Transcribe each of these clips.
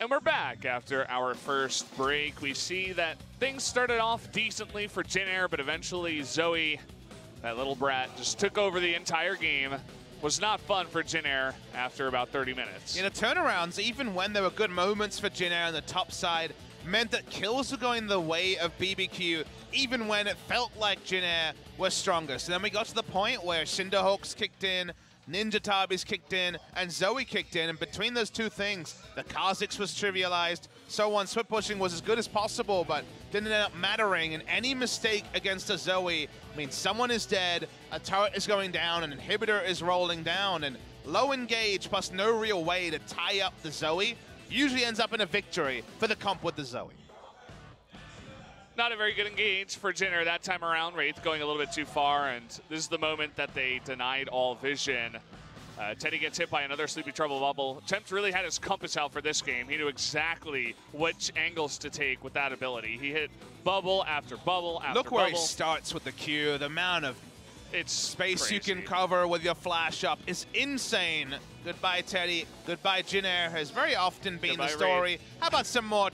And we're back after our first break. We see that things started off decently for Jin Air, but eventually Zoe, that little brat, just took over the entire game. Was not fun for Jin Air after about 30 minutes. The turnarounds, even when there were good moments for Jin Air on the top side, meant that kills were going the way of BBQ, even when it felt like Jin Air was stronger. So then we got to the point where Cinderhawks kicked in, Ninja Tabis kicked in, and Zoe kicked in, and between those two things, the Kha'Zix was trivialized. SoHwan swift pushing was as good as possible, but didn't end up mattering, and any mistake against a Zoe means someone is dead, a turret is going down, an inhibitor is rolling down, and low engage plus no real way to tie up the Zoe usually ends up in a victory for the comp with the Zoe. Not a very good engage for Jin Air that time around. Wraith going a little bit too far, and this is the moment that they denied all vision. Teddy gets hit by another Sleepy Trouble bubble. Tempt really had his compass out for this game. He knew exactly which angles to take with that ability. He hit bubble after bubble after Look where bubble. he starts with the Q. The amount of space crazy. you can cover with your flash up is insane. Goodbye, Teddy. Goodbye, Jin Air has very often been Goodbye, the story. Wraith. How about some more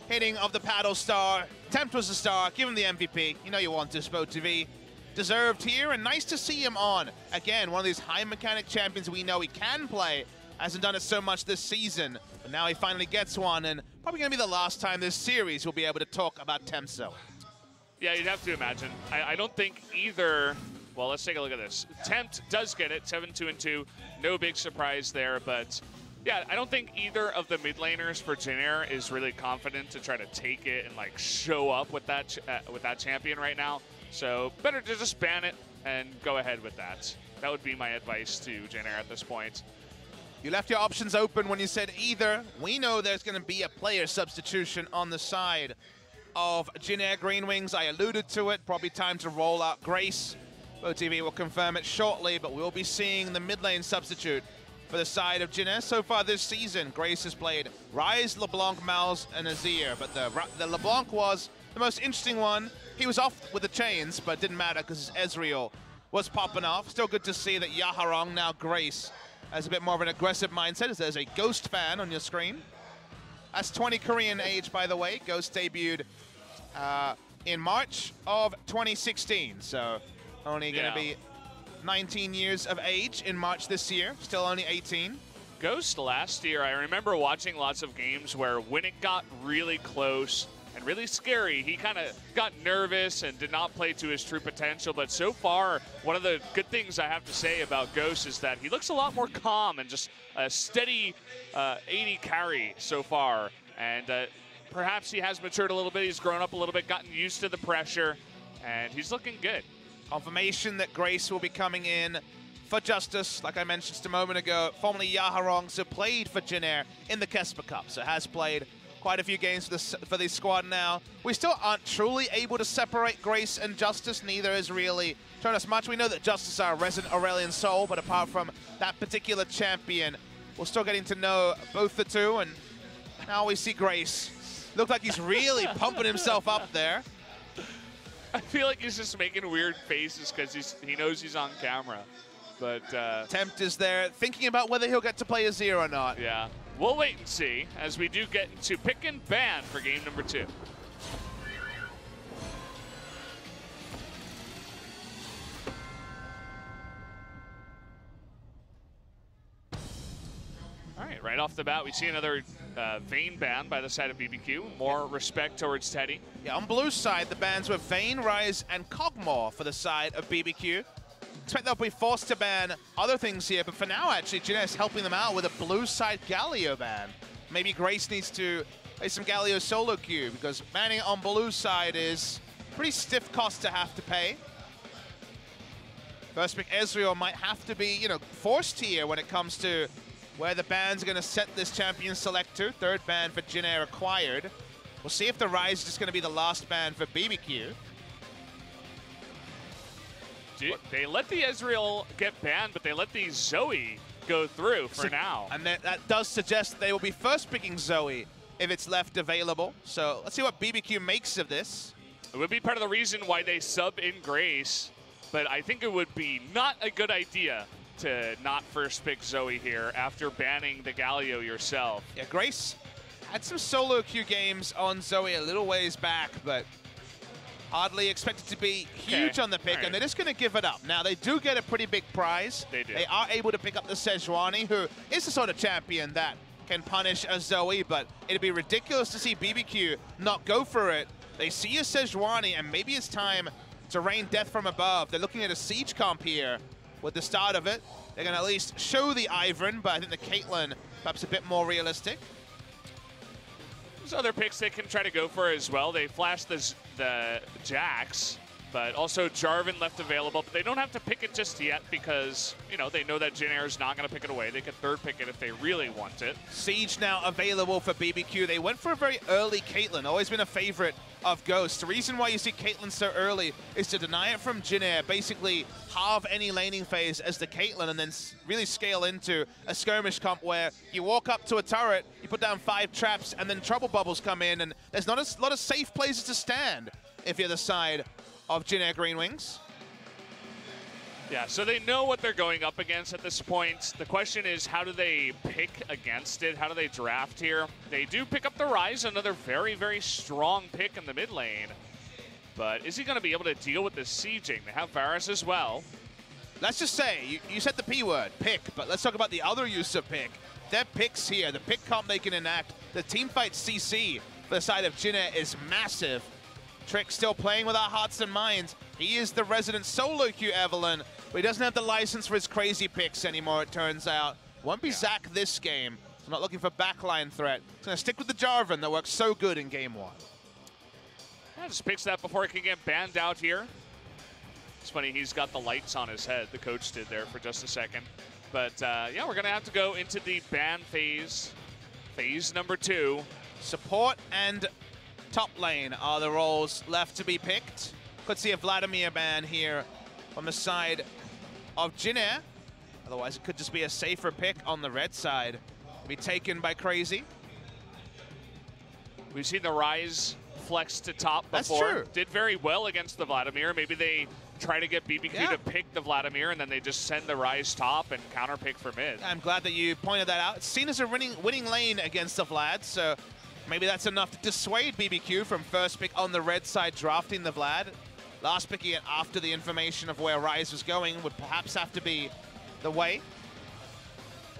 hitting of the paddle star? Tempt was the star. Give him the MVP. You know you want this, SpoTV. Deserved here, and nice to see him on. Again, one of these high mechanic champions we know he can play. Hasn't done it so much this season, but now he finally gets one, and probably going to be the last time this series we'll be able to talk about Tempt. Yeah, you'd have to imagine. I don't think either. Well, let's take a look at this. Tempt does get it, 7-2-2. No big surprise there, but yeah, I don't think either of the mid laners for Jin Air is really confident to try to take it and like show up with that champion right now. So better to just ban it and go ahead with that. That would be my advice to Jin Air at this point. You left your options open when you said either. We know there's going to be a player substitution on the side of Jin Air GreenWings. I alluded to it. Probably time to roll out Grace. SpoTV will confirm it shortly, but we'll be seeing the mid lane substitute for the side of Jin Air. So far this season, Grace has played Ryze, LeBlanc, Malz, and Azir, but the LeBlanc was the most interesting one. He was off with the chains, but it didn't matter because his Ezreal was popping off. Still good to see that Yaharong, now Grace, has a bit more of an aggressive mindset, as there's a Ghost fan on your screen. That's 20 Korean age, by the way. Ghost debuted in March of 2016, so only going to be 19 years of age in March this year. Still only 18. Ghost last year, I remember watching lots of games where when it got really close and really scary, he kind of got nervous and did not play to his true potential. But so far, one of the good things I have to say about Ghost is that he looks a lot more calm and just a steady AD carry so far. And perhaps he has matured a little bit. He's grown up a little bit, gotten used to the pressure, and he's looking good. Confirmation that Grace will be coming in for Justice, like I mentioned just a moment ago. Formerly Yaharong, so played for Jin Air in the Kesper Cup, so has played quite a few games for this squad now. We still aren't truly able to separate Grace and Justice. Neither has really shown us much. We know that Justice are a resident Aurelian soul, but apart from that particular champion, we're still getting to know both the two, and now we see Grace. Looked like he's really pumping himself up there. I feel like he's just making weird faces because he knows he's on camera. But Tempt is there thinking about whether he'll get to play Azir or not. Yeah, we'll wait and see as we do get into pick and ban for game number 2. All right, right off the bat, we see another Vayne ban by the side of BBQ. More respect towards Teddy. Yeah, on blue side, the bans were Vayne, Ryze, and Kog'Maw for the side of BBQ. Expect they'll be forced to ban other things here, but for now, actually, Jin Air is helping them out with a blue side Galio ban. Maybe Grace needs to play some Galio solo queue, because banning on blue side is pretty stiff cost to have to pay. First pick Ezreal might have to be, forced here when it comes to where the ban's going to set this champion select to. Third ban for Jin Air acquired. We'll see if the Ryze is just going to be the last ban for BBQ. They let the Ezreal get banned, but they let the Zoe go through for now. And that does suggest they will be first picking Zoe if it's left available. So let's see what BBQ makes of this. It would be part of the reason why they sub in Grace, but I think it would be not a good idea to not first pick Zoe here after banning the Galio yourself. Yeah, Grace Had some solo queue games on Zoe a little ways back, but hardly expected to be huge on the pick, and they're just going to give it up. Now, they do get a pretty big prize. They do. They are able to pick up the Sejuani, who is the sort of champion that can punish a Zoe, but it'd be ridiculous to see BBQ not go for it. They see a Sejuani, and maybe it's time to rain death from above. They're looking at a siege comp here with the start of it. They're going to at least show the Ivern, but I think the Caitlyn perhaps a bit more realistic. There's other picks they can try to go for as well. They flashed the Jax, but also Jarvan left available. But they don't have to pick it just yet because, you know, they know that Jin Air is not going to pick it away. They could third pick it if they really want it. Siege now available for BBQ. They went for a very early Caitlyn, always been a favorite of Ghost. The reason why you see Caitlyn so early is to deny it from Jin Air, basically halve any laning phase as the Caitlyn, and then really scale into a skirmish comp where you walk up to a turret, you put down 5 traps, and then trouble bubbles come in, and there's not a lot of safe places to stand if you're the side of Jin Air GreenWings. Yeah, so they know what they're going up against at this point. The question is, how do they pick against it? How do they draft here? They do pick up the Ryze, another very, very strong pick in the mid lane. But is he going to be able to deal with the sieging? They have Varus as well. Let's just say, you said the P word, pick, but let's talk about the other use of pick. Their picks here, the pick comp they can enact, the teamfight CC for the side of Jin Air is massive. Trick still playing with our hearts and minds. He is the resident solo queue Evelyn, but he doesn't have the license for his crazy picks anymore, it turns out. Won't be Zac this game. So not looking for backline threat. He's going to stick with the Jarvan that works so good in game 1. Yeah, just picks that before it can get banned out here. It's funny, he's got the lights on his head, the coach did there for just a second. But yeah, we're going to have to go into the ban phase. Phase number 2. Support and top lane are the roles left to be picked. Could see a Vladimir ban here on the side of Jin Air. Otherwise, it could just be a safer pick on the red side. Be taken by Crazy. We've seen the Ryze flex to top before. That's true. Did very well against the Vladimir. Maybe they try to get BBQ to pick the Vladimir, and then they just send the Ryze top and counter pick for mid. I'm glad that you pointed that out. It's seen as a winning lane against the Vlad, so maybe that's enough to dissuade BBQ from first pick on the red side drafting the Vlad. Last picking it after the information of where Ryze was going would perhaps have to be the way.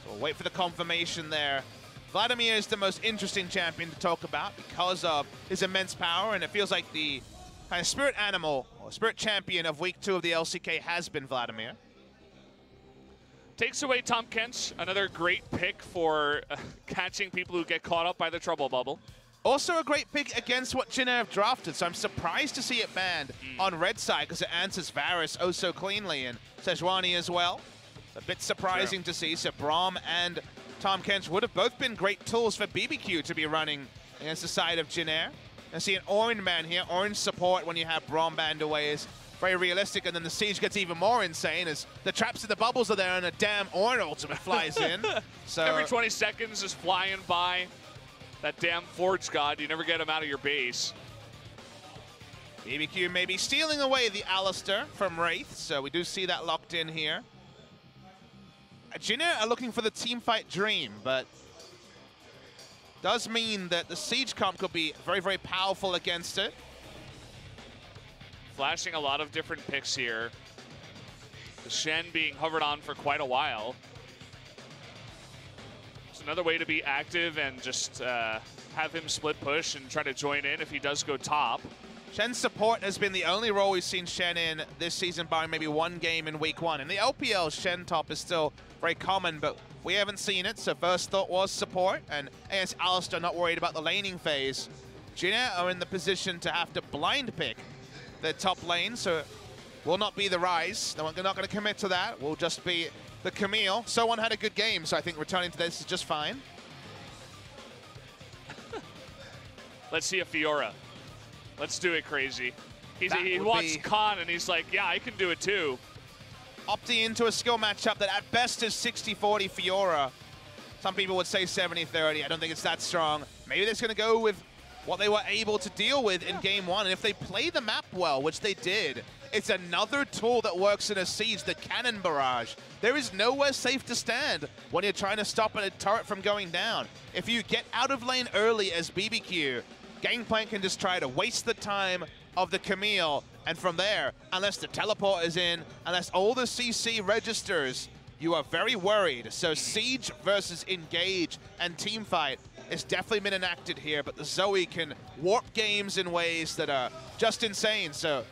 So we'll wait for the confirmation there. Vladimir is the most interesting champion to talk about because of his immense power, and it feels like the kind of spirit animal or spirit champion of week 2 of the LCK has been Vladimir. Takes away Tom Kench, another great pick for catching people who get caught up by the trouble bubble. Also a great pick against what Jin Air have drafted, so I'm surprised to see it banned on red side because it answers Varus oh so cleanly, and Sejuani as well. It's a bit surprising to see, so Braum and Tom Kench would have both been great tools for BBQ to be running against the side of Jin Air. And see an orange ban here, orange support when you have Braum banned away is very realistic, and then the siege gets even more insane as the traps and the bubbles are there and a damn orange ultimate flies in. So every 20 seconds is flying by. That damn Forge God, you never get him out of your base. BBQ may be stealing away the Alistar from Wraith, so we do see that locked in here. Jin Air are looking for the teamfight dream, but does mean that the siege comp could be very, very powerful against it. Flashing a lot of different picks here. The Shen being hovered on for quite a while. It's another way to be active and just have him split push and try to join in if he does go top. Shen's support has been the only role we've seen Shen in this season, barring maybe one game in week 1. In the LPL, Shen top is still very common, but we haven't seen it, so first thought was support, and against Alistar, not worried about the laning phase. Jin Air are in the position to have to blind pick their top lane, so it will not be the Ryze. They're not going to commit to that. Will just be the Camille. SoHwan had a good game, so I think returning to this is just fine. Let's see a Fiora. Let's do it, Crazy. He wants Khan, and he's like, yeah, I can do it too. Opting into a skill matchup that at best is 60-40 Fiora. Some people would say 70-30. I don't think it's that strong. Maybe they're going to go with what they were able to deal with in game one. And if they play the map well, which they did, it's another tool that works in a siege, the cannon barrage. There is nowhere safe to stand when you're trying to stop a turret from going down. If you get out of lane early as BBQ, Gangplank can just try to waste the time of the Camille, and from there, unless the teleport is in, unless all the CC registers, you are very worried. So siege versus engage and teamfight has definitely been enacted here, but the Zoe can warp games in ways that are just insane. So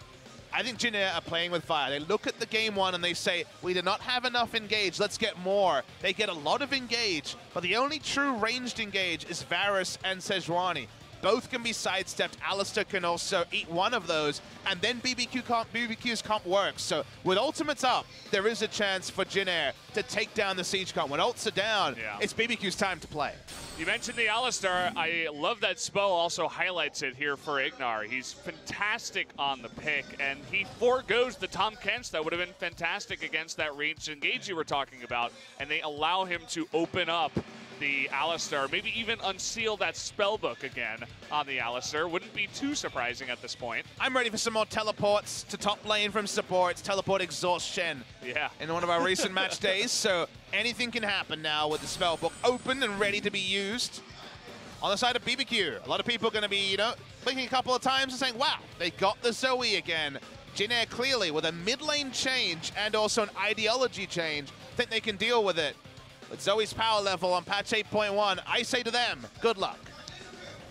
I think Jin Air are playing with fire. They look at the game one and they say, we do not have enough engage, let's get more. They get a lot of engage, but the only true ranged engage is Varus and Sejuani. Both can be sidestepped. Alistar can also eat one of those, and then BBQ's comp works. So with ultimates up, there is a chance for Jin Air to take down the siege comp. When ults are down, it's BBQ's time to play. You mentioned the Alistar. I love that spell also highlights it here for IgNar. He's fantastic on the pick, and he forgoes the Tom Kents that would have been fantastic against that ranged engage you were talking about, and they allow him to open up the Alistar, maybe even unseal that spellbook again on the Alistar. Wouldn't be too surprising at this point. I'm ready for some more teleports to top lane from supports. Teleport exhaust Shen in one of our recent match days. So anything can happen now with the spellbook open and ready to be used. On the side of BBQ, a lot of people are going to be, thinking a couple of times and saying, wow, they got the Zoe again. Jin Air clearly with a mid lane change and also an ideology change, think they can deal with it. With Zoe's power level on patch 8.1, I say to them, good luck.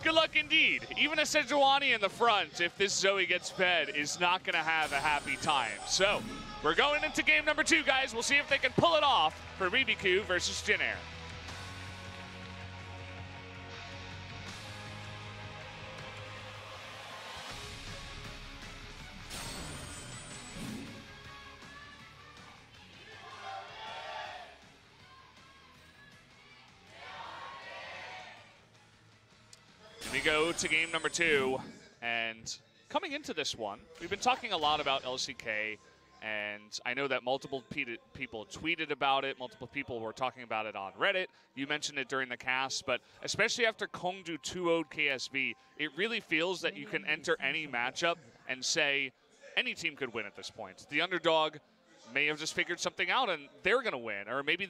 Good luck indeed. Even a Sejuani in the front, if this Zoe gets fed, is not going to have a happy time. So, we're going into game number 2, guys. We'll see if they can pull it off for BBQ versus Jin Air. We go to game number 2, and coming into this one, we've been talking a lot about LCK, and I know that multiple people tweeted about it, multiple people were talking about it on Reddit. You mentioned it during the cast, but especially after Kongdu 2-0'd KSV, it really feels that you can enter any matchup and say any team could win at this point. The underdog may have just figured something out and they're going to win, or maybe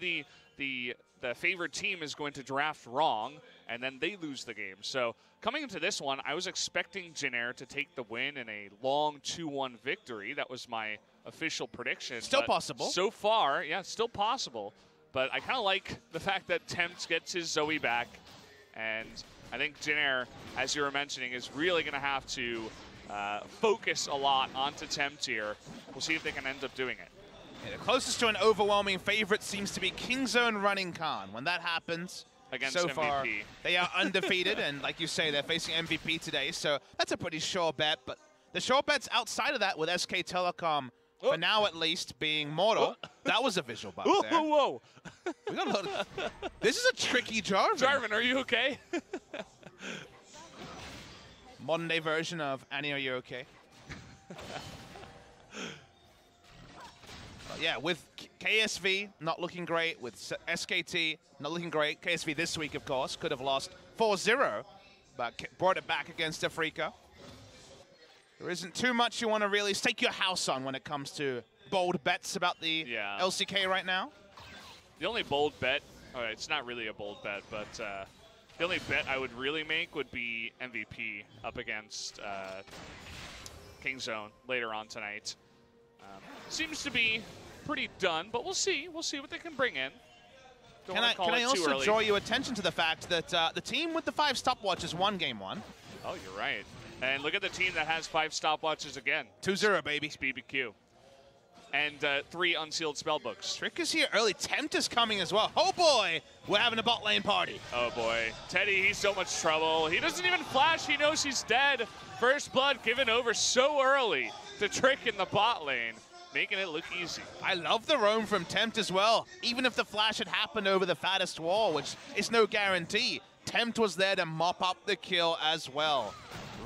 the favored team is going to draft wrong and then they lose the game. So coming into this one, I was expecting Jin Air to take the win in a long 2-1 victory. That was my official prediction. Still possible. So far, yeah, still possible. But I kind of like the fact that Tempt gets his Zoe back. And I think Jin Air, as you were mentioning, is really going to have to focus a lot onto Tempt here. We'll see if they can end up doing it. Yeah, the closest to an overwhelming favorite seems to be Kingzone running Khan. When that happens, against so MVP. far, they are undefeated, and like you say, they're facing MVP today, so that's a pretty sure bet. But the sure bets outside of that, with SK Telecom, for now at least, being mortal, that was a visual bump there. Whoa! We got a lot of, this is a tricky Jarvan. Jarvan, are you okay? Modern day version of Annie, are you okay? Yeah, with KSV not looking great, with SKT not looking great. KSV this week, of course, could have lost 4-0, but brought it back against FLICKR. There isn't too much you want to really stake your house on when it comes to bold bets about the LCK right now. The only bold bet, it's not really a bold bet, but the only bet I would really make would be MVP up against Kingzone later on tonight. Seems to be pretty done, but we'll see. We'll see what they can bring in. Can I also draw your attention to the fact that the team with the 5 stopwatches won game 1? Oh, you're right. And look at the team that has 5 stopwatches again. 2-0, baby. It's BBQ. And 3 unsealed spellbooks. Trick is here early. Tempt is coming as well. Oh, boy. We're having a bot lane party. Oh, boy. Teddy, he's so much trouble. He doesn't even flash. He knows he's dead. First blood given over so early to Trick in the bot lane, making it look easy. I love the roam from Tempt as well. Even if the flash had happened over the fattest wall, which is no guarantee, Tempt was there to mop up the kill as well.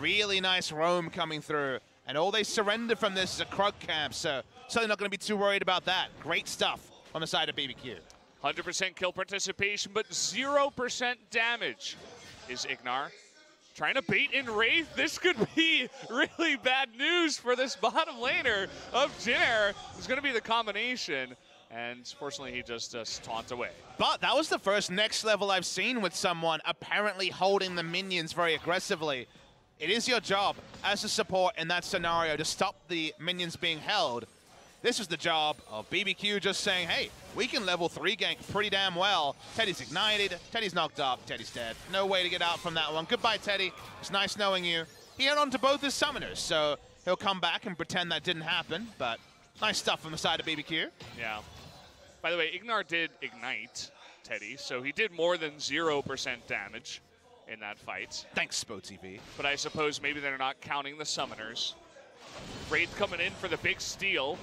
Really nice roam coming through. And all they surrender from this is a Krug camp, so certainly not going to be too worried about that. Great stuff on the side of BBQ. 100% kill participation, but 0% damage is IgNar. trying to bait in Wraith. This could be really bad news for this bottom laner of Jin Air. It's going to be the combination. And fortunately, he just taunts away. But that was the first next level I've seen with someone apparently holding the minions very aggressively. It is your job as a support in that scenario to stop the minions being held. This is the job of BBQ just saying, hey, we can level 3 gank pretty damn well. Teddy's ignited, Teddy's knocked up, Teddy's dead. No way to get out from that one. Goodbye, Teddy. It's nice knowing you. He held on to both his summoners, so he'll come back and pretend that didn't happen, but nice stuff from the side of BBQ. Yeah. By the way, IgNar did ignite Teddy, so he did more than 0% damage in that fight. Thanks, SpoTV. But I suppose maybe they're not counting the summoners. Wraith coming in for the big steal.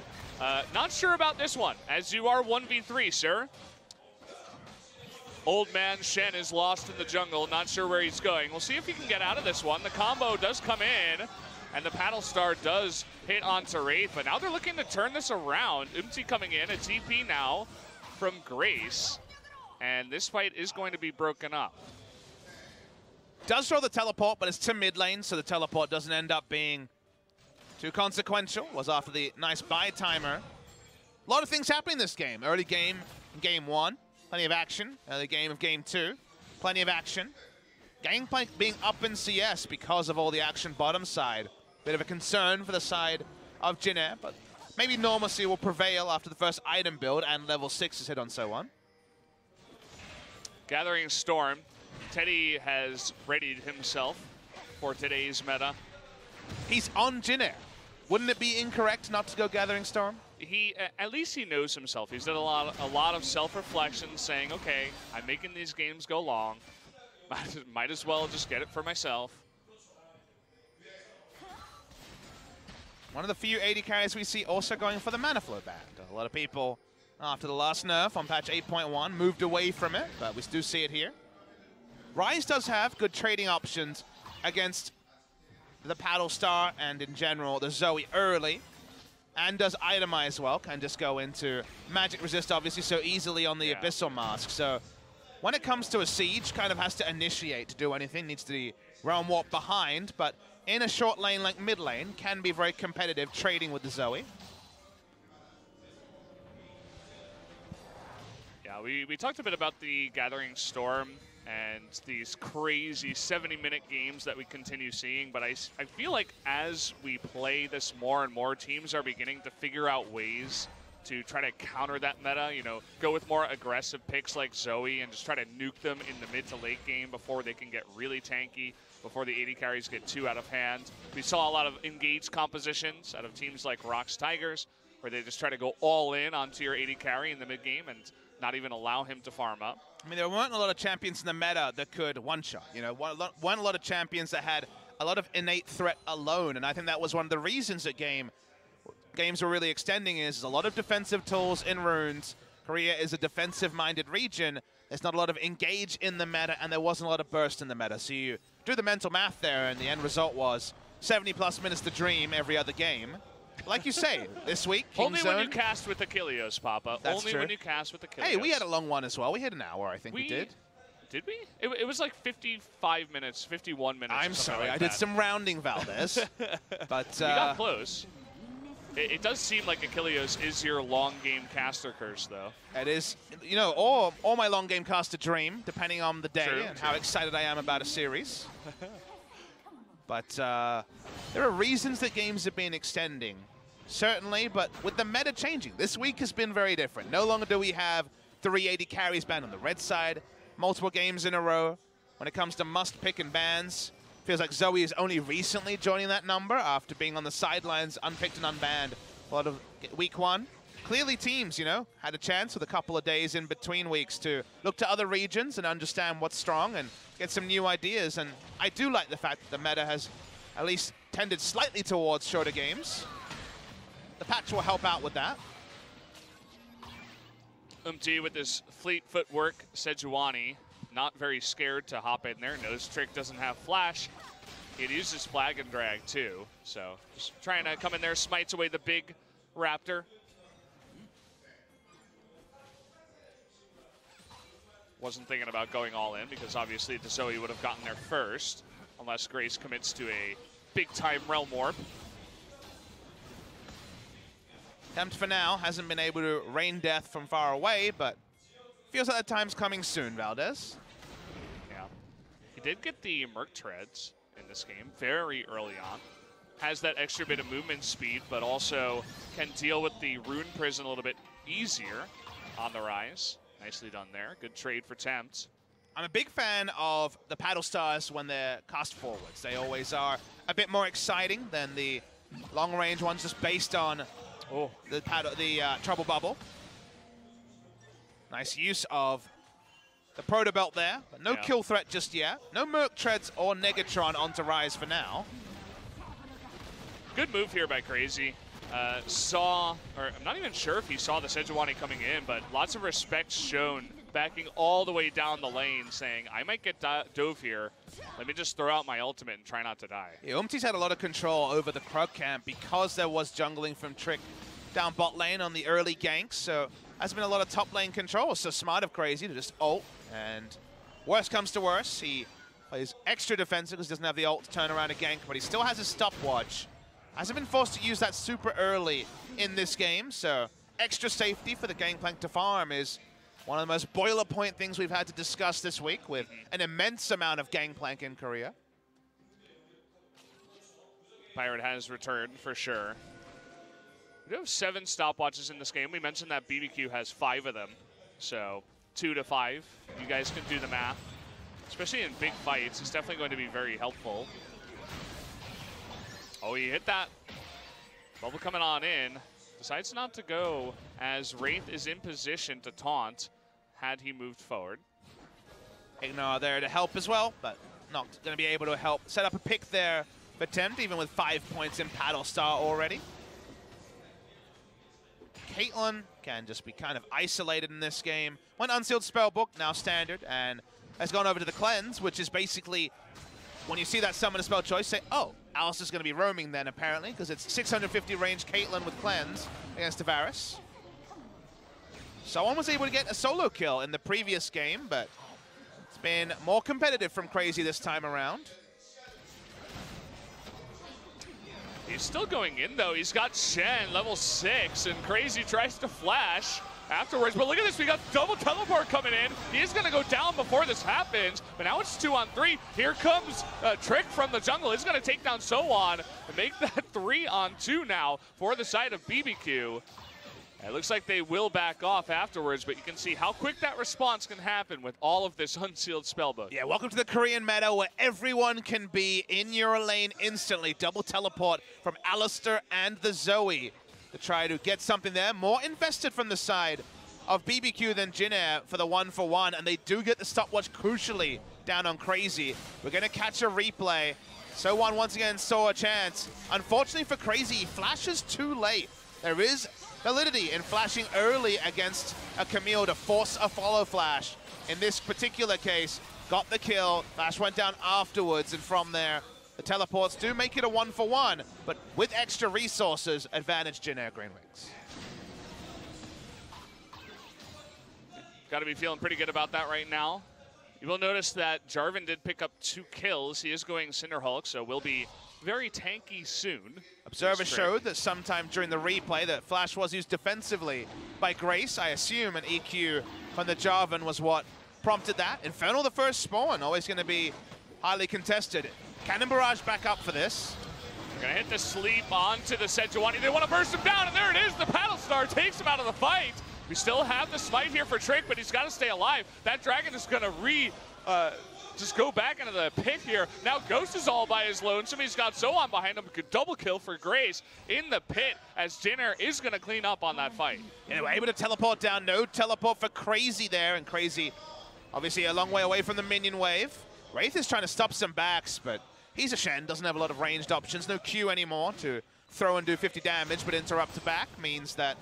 Not sure about this one, as you are 1v3, sir. Old man Shen is lost in the jungle, not sure where he's going. We'll see if he can get out of this one. The combo does come in, and the paddle star does hit onto Wraith, but now they're looking to turn this around. UmTi coming in, a TP now from Grace, and this fight is going to be broken up. Does throw the teleport, but it's to mid lane, so the teleport doesn't end up being too consequential. Was after the nice buy timer. A lot of things happening this game. Early game, game 1, plenty of action. Early game of game 2, plenty of action. Gangplank being up in CS because of all the action bottom side. Bit of a concern for the side of Jin Air, but maybe normalcy will prevail after the first item build and level 6 is hit on SoHwan. Gathering Storm. Teddy has readied himself for today's meta. He's on Jin Air. Wouldn't it be incorrect not to go Gathering Storm? He, at least he knows himself. He's done a lot of self-reflection, saying, okay, I'm making these games go long. Might as well just get it for myself. One of the few AD carries we see also going for the mana flow band. A lot of people, after the last nerf on patch 8.1, moved away from it, but we do see it here. Ryze does have good trading options against the paddle star and, in general, the Zoe early. And does itemize well, can just go into magic resist, obviously, so easily on the Abyssal Mask. So when it comes to a siege, kind of has to initiate to do anything, needs to be realm warp behind, but in a short lane like mid lane, can be very competitive trading with the Zoe. Yeah, we talked a bit about the Gathering Storm and these crazy 70-minute games that we continue seeing, but I feel like as we play this more and more, teams are beginning to figure out ways to try to counter that meta, you know, go with more aggressive picks like Zoe and just try to nuke them in the mid to late game before they can get really tanky, before the AD carries get too out of hand. We saw a lot of engaged compositions out of teams like Rox Tigers, where they just try to go all in onto your AD carry in the mid game and not even allow him to farm up. I mean, there weren't a lot of champions in the meta that could one-shot. You know, weren't a lot of champions that had a lot of innate threat alone, and I think that was one of the reasons that games were really extending is a lot of defensive tools in runes. Korea is a defensive-minded region. There's not a lot of engage in the meta, and there wasn't a lot of burst in the meta. So you do the mental math there, and the end result was 70-plus minutes to dream every other game. Like you say, this week, Only when you cast with Achilles, Papa. That's Only true. when you cast with Achilles. Hey, we had a long one as well. We hit an hour, I think we did. Did we? It was like 55 minutes, 51 minutes. I'm sorry, like I did some rounding, Valdez. But you got close. It does seem like Achilles is your long game caster curse, though. It is, you know, or my long game caster dream, depending on the day and how excited I am about a series. But there are reasons that games have been extending, certainly, but with the meta changing, this week has been very different. No longer do we have 380 carries banned on the red side, multiple games in a row. When it comes to must-pick and bans, feels like Zoe is only recently joining that number after being on the sidelines, unpicked and unbanned a lot of week 1. Clearly teams, you know, had a chance with a couple of days in between weeks to look to other regions and understand what's strong and get some new ideas. And I do like the fact that the meta has at least tended slightly towards shorter games. The patch will help out with that. UmTi with his fleet footwork, Sejuani, not very scared to hop in there. Knows Trick doesn't have flash. It uses flag and drag too. So just trying to come in there, smites away the big raptor. Wasn't thinking about going all in because obviously the Zoe would have gotten there first. unless Grace commits to a big-time Realm Orb. Tempt for now hasn't been able to rain death from far away, but feels like that time's coming soon, Valdez. Yeah. He did get the Merc Treads in this game very early on. Has that extra bit of movement speed, but also can deal with the Rune Prison a little bit easier on the Ryze. Nicely done there. Good trade for Tempt. I'm a big fan of the Paddle Stars when they're cast forwards. They always are a bit more exciting than the long-range ones, just based on the Trouble Bubble. Nice use of the Proto Belt there, but no kill threat just yet. No Merc Treads or Negatron onto Ryze for now. Good move here by Crazy. I'm not even sure if he saw the Sejuani coming in, but lots of respect shown, backing all the way down the lane, saying, I might get dove here. Let me just throw out my ultimate and try not to die. Yeah, UmTi's had a lot of control over the Krug camp because there was jungling from Trick down bot lane on the early ganks, so has been a lot of top lane control. So smart of Crazy to just ult, and worst comes to worst, he plays extra defensive because he doesn't have the ult to turn around a gank, but he still has his stopwatch. Hasn't been forced to use that super early in this game, so extra safety for the Gangplank to farm is one of the most boiler point things we've had to discuss this week, with an immense amount of Gangplank in Korea. Pirate has returned for sure. We do have 7 stopwatches in this game. We mentioned that BBQ has 5 of them, so 2 to 5. You guys can do the math. Especially in big fights, it's definitely going to be very helpful. Oh, he hit that. Bubble coming on in. Decides not to go as Wraith is in position to taunt had he moved forward. IgNar there to help as well, but not going to be able to help. Set up a pick there for Tempt, even with 5 points in Paddle Star already. Caitlyn can just be kind of isolated in this game. Went Unsealed Spellbook, now standard, and has gone over to the Cleanse, which is basically, when you see that summon a spell choice, say, oh, Alistar's going to be roaming then, apparently, because it's 650 range Caitlyn with Cleanse against Varus. SoHwan was able to get a solo kill in the previous game, but it's been more competitive from Crazy this time around. He's still going in, though. He's got Shen, level 6, and Crazy tries to flash afterwards. But look at this. We got double teleport coming in. He is going to go down before this happens. But now it's 2-on-3. Here comes Trick from the jungle. He's going to take down SoHwan and make that 3-on-2 now for the side of BBQ. It looks like they will back off afterwards, but you can see how quick that response can happen with all of this unsealed spellbook. Yeah, welcome to the Korean meta where everyone can be in your lane instantly. Double teleport from Alistar and the Zoe to try to get something there. More invested from the side of BBQ than Jin Air for the 1-for-1, and they do get the stopwatch crucially down on Crazy. We're going to catch a replay. SoHwan once again saw a chance. Unfortunately for Crazy, he flashes too late. There is validity in flashing early against a Camille to force a follow flash. In this particular case, got the kill. Flash went down afterwards, and from there, the teleports do make it a 1-for-1, but with extra resources, advantage Jin Air GreenWings. Got to be feeling pretty good about that right now. You will notice that Jarvan did pick up 2 kills. He is going Cinderhulk, so will be very tanky soon. Observer showed that sometime during the replay that Flash was used defensively by Grace. I assume an EQ from the Jarvan was what prompted that. Infernal the first spawn, always going to be highly contested. Cannon Barrage back up for this. They're going to hit the sleep onto the Sejuani. They want to burst him down, and there it is. The Paddle Star takes him out of the fight. We still have the smite here for Trick, but he's got to stay alive. That dragon is going to just go back into the pit here. Now Ghost is all by his lonesome. He's got SoHwan behind him. Good double kill for Grace in the pit as Jin Air is going to clean up on that fight. Yeah, we're able to teleport down. No teleport for Crazy there, and Crazy obviously a long way away from the minion wave. Wraith is trying to stop some backs, but he's a Shen, doesn't have a lot of ranged options. No Q anymore to throw and do 50 damage, but interrupt to back means that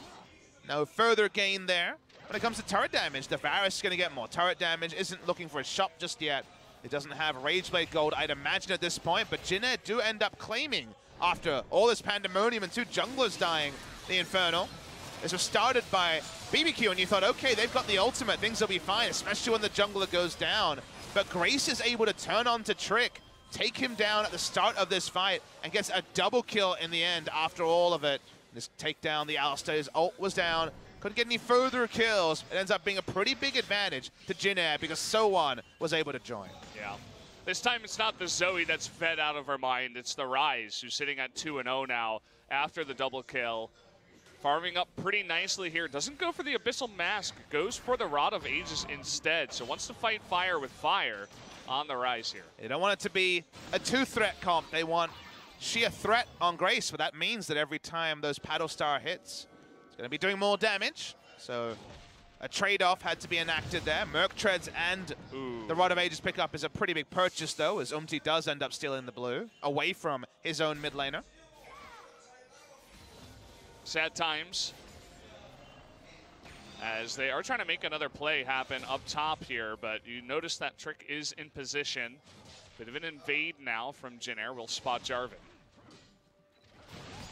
no further gain there. When it comes to turret damage, the Varus is going to get more turret damage. Isn't looking for a shop just yet. It doesn't have Rageblade Gold, I'd imagine, at this point, but Jin Air do end up claiming, after all this pandemonium and 2 junglers dying, the Infernal. This was started by BBQ, and you thought, okay, they've got the ultimate, things will be fine, especially when the jungler goes down. But Grace is able to turn on to Trick, take him down at the start of this fight and gets a double kill in the end after all of it. This takedown, the Alistar, his ult was down. Couldn't get any further kills. It ends up being a pretty big advantage to Jin Air because SoHwan was able to join. Yeah. This time it's not the Zoe that's fed out of her mind. It's the Ryze, who's sitting at 2-0 now after the double kill. Farming up pretty nicely here. Doesn't go for the Abyssal Mask. Goes for the Rod of Ages instead. So wants to fight fire with fire on the Ryze here. They don't want it to be a two-threat comp. They want sheer threat on Grace, but that means that every time those Paddle Star hits, going to be doing more damage, so a trade-off had to be enacted there. Merc Treads and the Rod of Ages pickup is a pretty big purchase, though, as UmTi does end up stealing the blue away from his own mid laner. Sad times, as they are trying to make another play happen up top here, but you notice that Trick is in position. Bit of an invade now from Jin Air. Will spot Jarvan.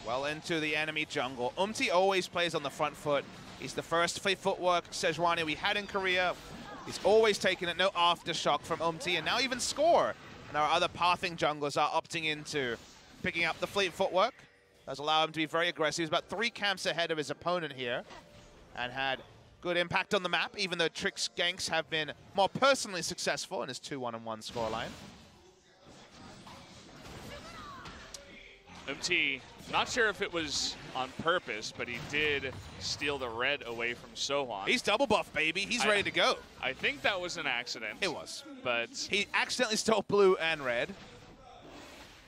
Well into the enemy jungle. UmTi always plays on the front foot. He's the first fleet footwork Sejuani we had in Korea. He's always taken it, no aftershock from UmTi, and now even Score. And our other pathing junglers are opting into picking up the fleet footwork. Does allow him to be very aggressive. He's about 3 camps ahead of his opponent here and had good impact on the map, even though Trick's ganks have been more personally successful in his 2-1-1 scoreline. UmTi, not sure if it was on purpose, but he did steal the red away from SoHwan. He's double buff, baby. He's ready to go. I think that was an accident. It was. But he accidentally stole blue and red.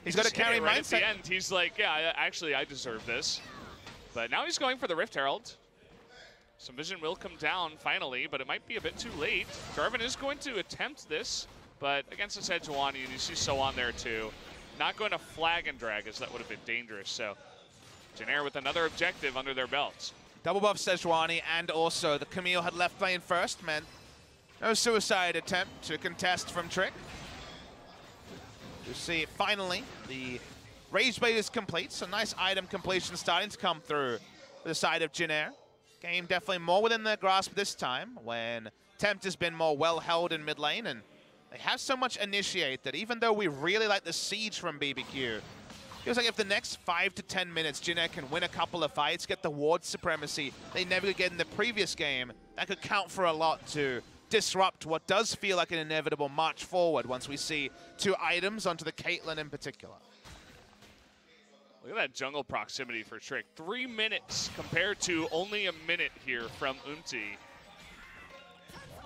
He's got a carry right mindset. At the end, he's like, yeah, actually, I deserve this. But now he's going for the Rift Herald. Some vision will come down finally, but it might be a bit too late. Jarvan is going to attempt this, but against the Sejuani, and you see SoHwan there too. Not going to flag and drag, as that would have been dangerous. So Jin Air with another objective under their belts. Double buff Sejuani, and also the Camille had left lane first, meant no suicide attempt to contest from Trick. You see, finally, the Rage Blade is complete, so nice item completion starting to come through for the side of Jin Air. Game definitely more within their grasp this time, when Tempt has been more well held in mid lane, and they have so much initiate that even though we really like the siege from BBQ, feels like if the next 5 to 10 minutes Jin Air can win a couple of fights, get the ward supremacy they never could get in the previous game, that could count for a lot to disrupt what does feel like an inevitable march forward once we see 2 items onto the Caitlyn in particular. Look at that jungle proximity for Trick. 3 minutes compared to only a minute here from UmTi.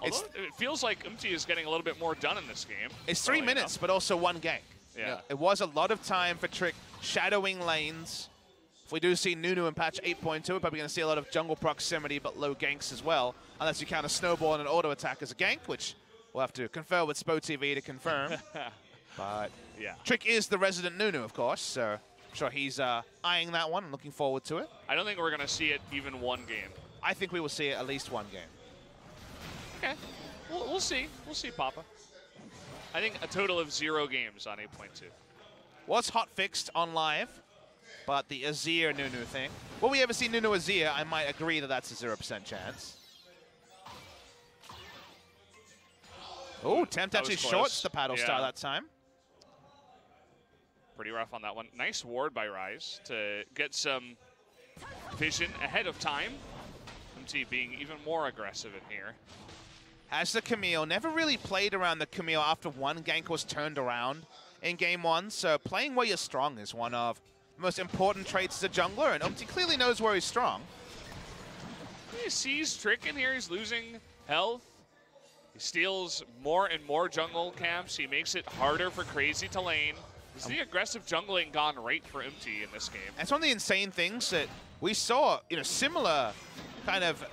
Although it feels like UmTi is getting a little bit more done in this game. It's 3 minutes, but also 1 gank. Yeah. It was a lot of time for Trick shadowing lanes. If we do see Nunu in patch 8.2, we're probably going to see a lot of jungle proximity, but low ganks as well, unless you count a snowball and an auto attack as a gank, which we'll have to confer with SpoTV to confirm. But yeah, Trick is the resident Nunu, of course, so I'm sure he's eyeing that one and looking forward to it. I don't think we're going to see it even 1 game. I think we will see it at least 1 game. Okay, we'll see. We'll see, Papa. I think a total of 0 games on 8.2. Was hot fixed on live, but the Azir Nunu thing. Will we ever see Nunu Azir? I might agree that that's a 0% chance. Oh, Tempt actually shorts the Paddle Star that time. Pretty rough on that one. Nice ward by Ryze to get some vision ahead of time. UmTi being even more aggressive in here. As the Camille, never really played around the Camille after 1 gank was turned around in game 1, so playing where you're strong is one of the most important traits as a jungler, and UmTi clearly knows where he's strong. He sees Trick in here, he's losing health. He steals more and more jungle camps, he makes it harder for Crazy to lane. Is the aggressive jungling gone right for UmTi in this game? That's one of the insane things that we saw, similar kind of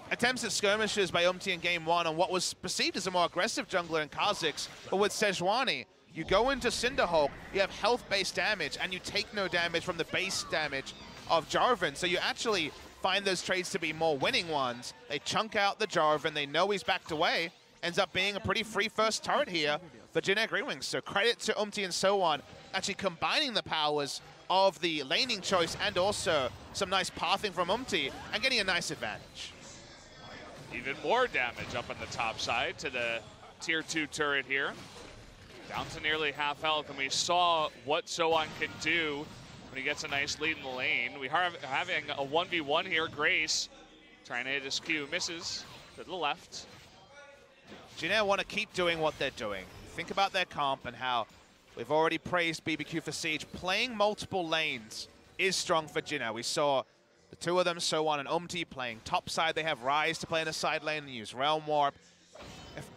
attempts at skirmishes by UmTi in game 1 on what was perceived as a more aggressive jungler in Kha'Zix, but with Sejuani, you go into Cinderhulk, you have health-based damage, and you take no damage from the base damage of Jarvan, so you actually find those trades to be more winning ones. They chunk out the Jarvan, they know he's backed away, ends up being a pretty free first turret here for Jin Air GreenWings, so credit to UmTi and SoHwan actually combining the powers of the laning choice and also some nice pathing from UmTi and getting a nice advantage. Even more damage up on the top side to the tier 2 turret here. Down to nearly half health, and we saw what SoHwan can do when he gets a nice lead in the lane. We are having a 1v1 here. Grace trying to hit his Q, misses to the left. Jin Air want to keep doing what they're doing. Think about their comp and how we've already praised BBQ for Siege. Playing multiple lanes is strong for Jin Air. We saw the two of them, SoHwan and UmTi, playing top side. They have Ryze to play in a side lane and use Realm Warp.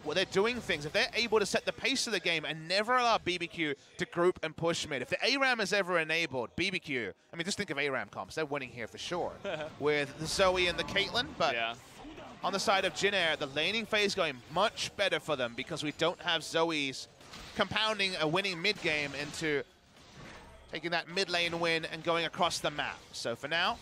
Well, they're doing things, if they're able to set the pace of the game and never allow BBQ to group and push mid, if the ARAM is ever enabled, BBQ, I mean, just think of ARAM comps, they're winning here for sure with the Zoe and the Caitlyn, but yeah. On the side of Jin Air, the laning phase going much better for them because we don't have Zoe's compounding a winning mid game into taking that mid lane win and going across the map. So for now,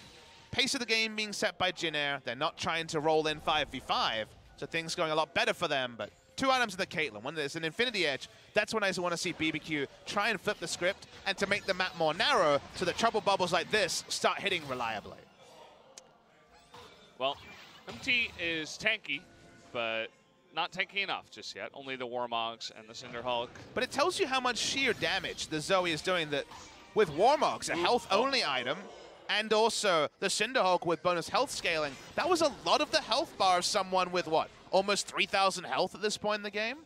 pace of the game being set by Jin Air, they're not trying to roll in 5v5, so things going a lot better for them, but 2 items in the Caitlyn. When there's an Infinity Edge, that's when I want to see BBQ try and flip the script and to make the map more narrow so that trouble bubbles like this start hitting reliably. Well, UmTi is tanky, but not tanky enough just yet. Only the Warmogs and the Cinderhulk. But it tells you how much sheer damage the Zoe is doing that with Warmogs, a health-only item, and also the Cinderhulk with bonus health scaling. That was a lot of the health bar of someone with, what, almost 3,000 health at this point in the game?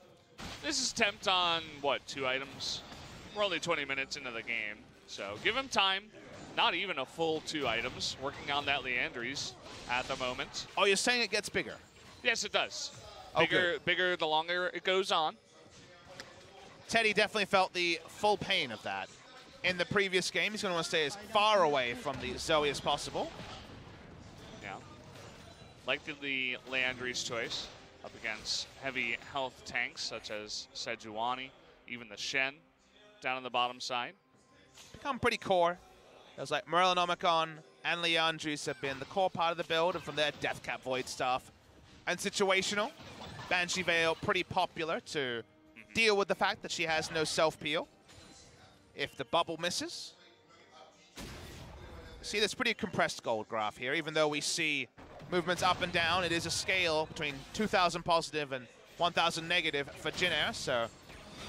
This is Tempt on, what, 2 items? We're only 20 minutes into the game, so give him time. Not even a full 2 items. Working on that Leandries at the moment. Oh, you're saying it gets bigger? Yes, it does. Okay. Bigger the longer it goes on. Teddy definitely felt the full pain of that. In the previous game, he's going to want to stay as far away from the Zoe as possible. Yeah. Like the Leandries choice up against heavy health tanks such as Sejuani, even the Shen down on the bottom side. Become pretty core. There's like Morellonomicon and Leandries have been the core part of the build, and from there, Deathcap Void stuff. And situational. Banshee Veil pretty popular to deal with the fact that she has no self-peel. If the bubble misses. See, there's pretty compressed gold graph here, even though we see movements up and down. It is a scale between 2,000 positive and 1,000 negative for Jin Air, so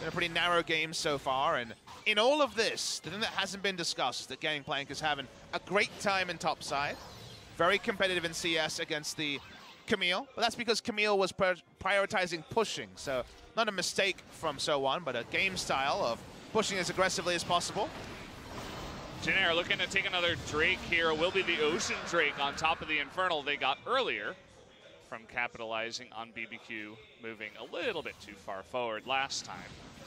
been a pretty narrow game so far. And in all of this, the thing that hasn't been discussed is that Gangplank is having a great time in topside. Very competitive in CS against the Camille, but that's because Camille was prioritizing pushing, so not a mistake from SoHwan, but a game style of pushing as aggressively as possible. Jin Air looking to take another Drake here. Will be the Ocean Drake on top of the Infernal they got earlier from capitalizing on BBQ moving a little bit too far forward last time.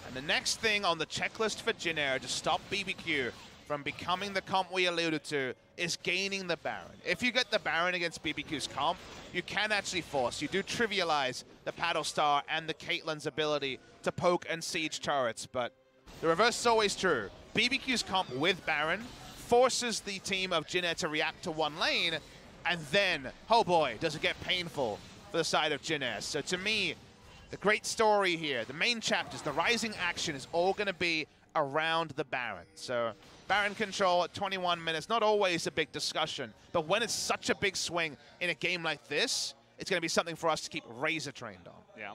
And the next thing on the checklist for Jin Air to stop BBQ from becoming the comp we alluded to is gaining the Baron. If you get the Baron against BBQ's comp, you can actually force. You do trivialize the Paddle Star and the Caitlyn's ability to poke and siege turrets, but the reverse is always true. BBQ's comp with Baron forces the team of Jin Air to react to one lane, and then, oh boy, does it get painful for the side of Jin Air. So to me, the great story here, the main chapters, the rising action is all going to be around the Baron. So Baron control at 21 minutes, not always a big discussion, but when it's such a big swing in a game like this, it's going to be something for us to keep razor trained on. Yeah.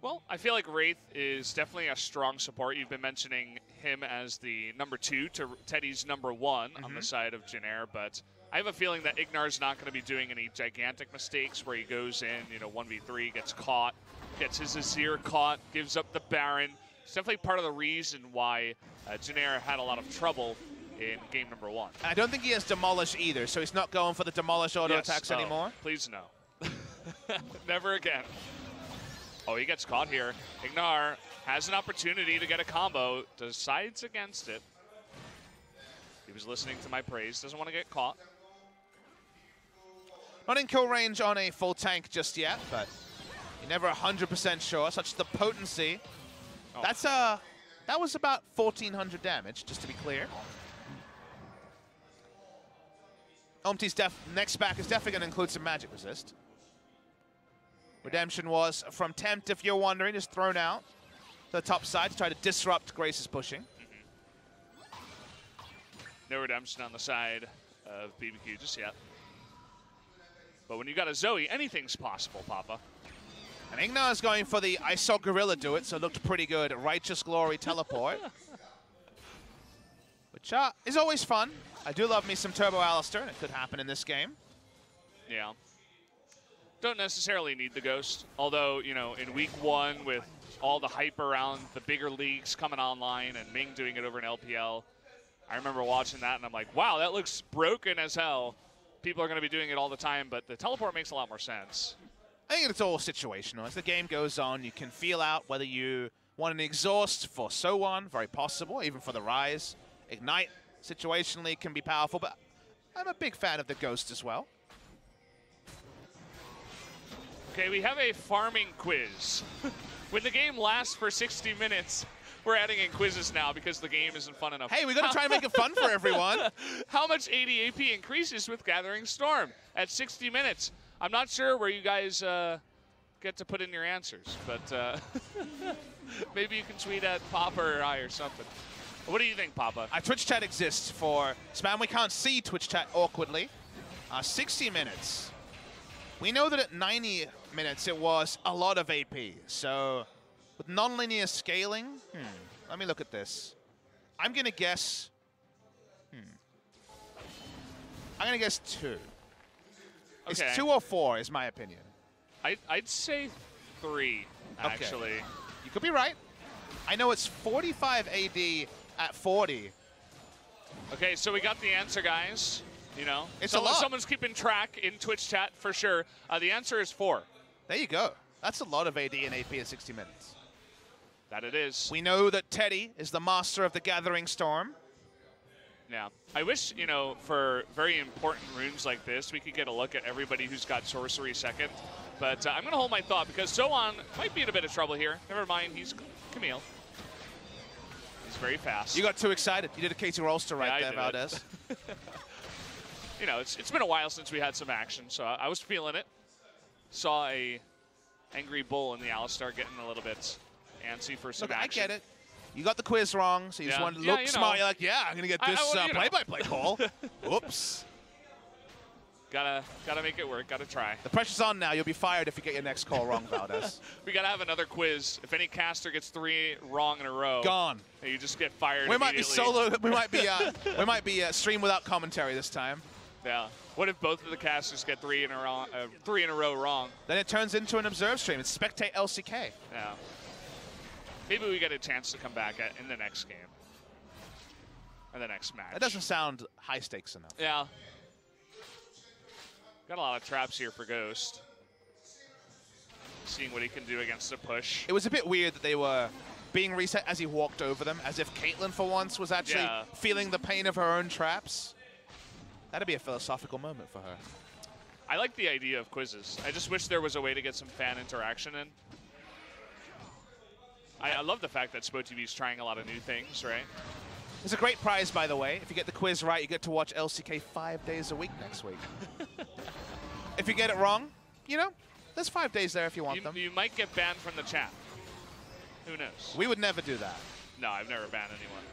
Well, I feel like Wraith is definitely a strong support. You've been mentioning him as the number 2 to Teddy's number 1 on the side of Jin Air, but I have a feeling that IgNar's not going to be doing any gigantic mistakes where he goes in, 1v3, gets caught, gets his Azir caught, gives up the Baron. It's definitely part of the reason why Jin Air had a lot of trouble in game number 1. I don't think he has Demolish either, so he's not going for the Demolish auto attacks anymore. Please no. Never again. Oh, he gets caught here. IgNar has an opportunity to get a combo, decides against it. He was listening to my praise, doesn't want to get caught. Not in kill range on a full tank just yet, but you're never 100% sure. Such the potency. Oh. That was about 1,400 damage, just to be clear. UmTi's next back is definitely going to include some magic resist. Redemption was from Tempt, if you're wondering, just thrown out to the top side to try to disrupt Grace's pushing. No redemption on the side of BBQ just yet. But when you got a Zoe, anything's possible, Papa. And IgNar is going for the I saw Gorilla do it, so it looked pretty good. Righteous Glory teleport. Which is always fun. I do love me some Turbo Alistar, and it could happen in this game. Yeah. Don't necessarily need the Ghost. Although, you know, in week 1 with all the hype around the bigger leagues coming online and Ming doing it over in LPL, I remember watching that and I'm like, wow, that looks broken as hell. People are going to be doing it all the time, but the teleport makes a lot more sense. I think it's all situational. As the game goes on, you can feel out whether you want an exhaust for SoHwan, very possible, even for the Ryze. Ignite, situationally, can be powerful, but I'm a big fan of the Ghost as well. Okay, we have a farming quiz. When the game lasts for 60 minutes, we're adding in quizzes now because the game isn't fun enough. Hey, we got to try and make it fun for everyone. How much ADAP increases with Gathering Storm at 60 minutes? I'm not sure where you guys get to put in your answers, but maybe you can tweet at Papa or I or something. What do you think, Papa? Twitch chat exists for spam. We can't see Twitch chat awkwardly. 60 minutes. We know that at 90 minutes it was a lot of AP. So with nonlinear scaling, let me look at this. I'm going to guess. I'm going to guess 2. Okay. It's 2 or 4 is my opinion. I'd say 3, actually. Okay. You could be right. I know it's 45 AD at 40. Okay, so we got the answer, guys. You know, it's a lot. Someone's keeping track in Twitch chat for sure. The answer is 4. There you go. That's a lot of AD and AP in 60 minutes. That it is. We know that Teddy is the master of the Gathering Storm. Yeah. I wish, you know, for very important runes like this, we could get a look at everybody who's got sorcery second. But I'm going to hold my thought because SoHwan might be in a bit of trouble here. Never mind, he's Camille. He's very fast. You got too excited. You did a Katie Rolster right there, Valdez. You know, it's been a while since we had some action, so I was feeling it. Saw a angry bull in the Alistar getting a little bit antsy for some action. I get it. You got the quiz wrong, so you just wanted to look smart. You're like, yeah, I'm going to get this play-by-play call. Whoops. Gotta make it work. Gotta try. The pressure's on now. You'll be fired if you get your next call wrong, Valdez. We gotta have another quiz. If any caster gets 3 wrong in a row, gone. You just get fired. We might be solo. We might be stream without commentary this time. Yeah. What if both of the casters get 3 in a row wrong? Then it turns into an observe stream. It's spectate LCK. Yeah. Maybe we get a chance to come back in the next game. Or the next match. That doesn't sound high stakes enough. Yeah. Got a lot of traps here for Ghost. Seeing what he can do against a push. It was a bit weird that they were being reset as he walked over them, as if Caitlyn for once was actually feeling the pain of her own traps. That'd be a philosophical moment for her. I like the idea of quizzes. I just wish there was a way to get some fan interaction in. I love the fact that SpoTV is trying a lot of new things, right? It's a great prize, by the way. If you get the quiz right, you get to watch LCK 5 days a week next week. If you get it wrong, you know, there's 5 days there if you want them. You might get banned from the chat. Who knows? We would never do that. No, I've never banned anyone.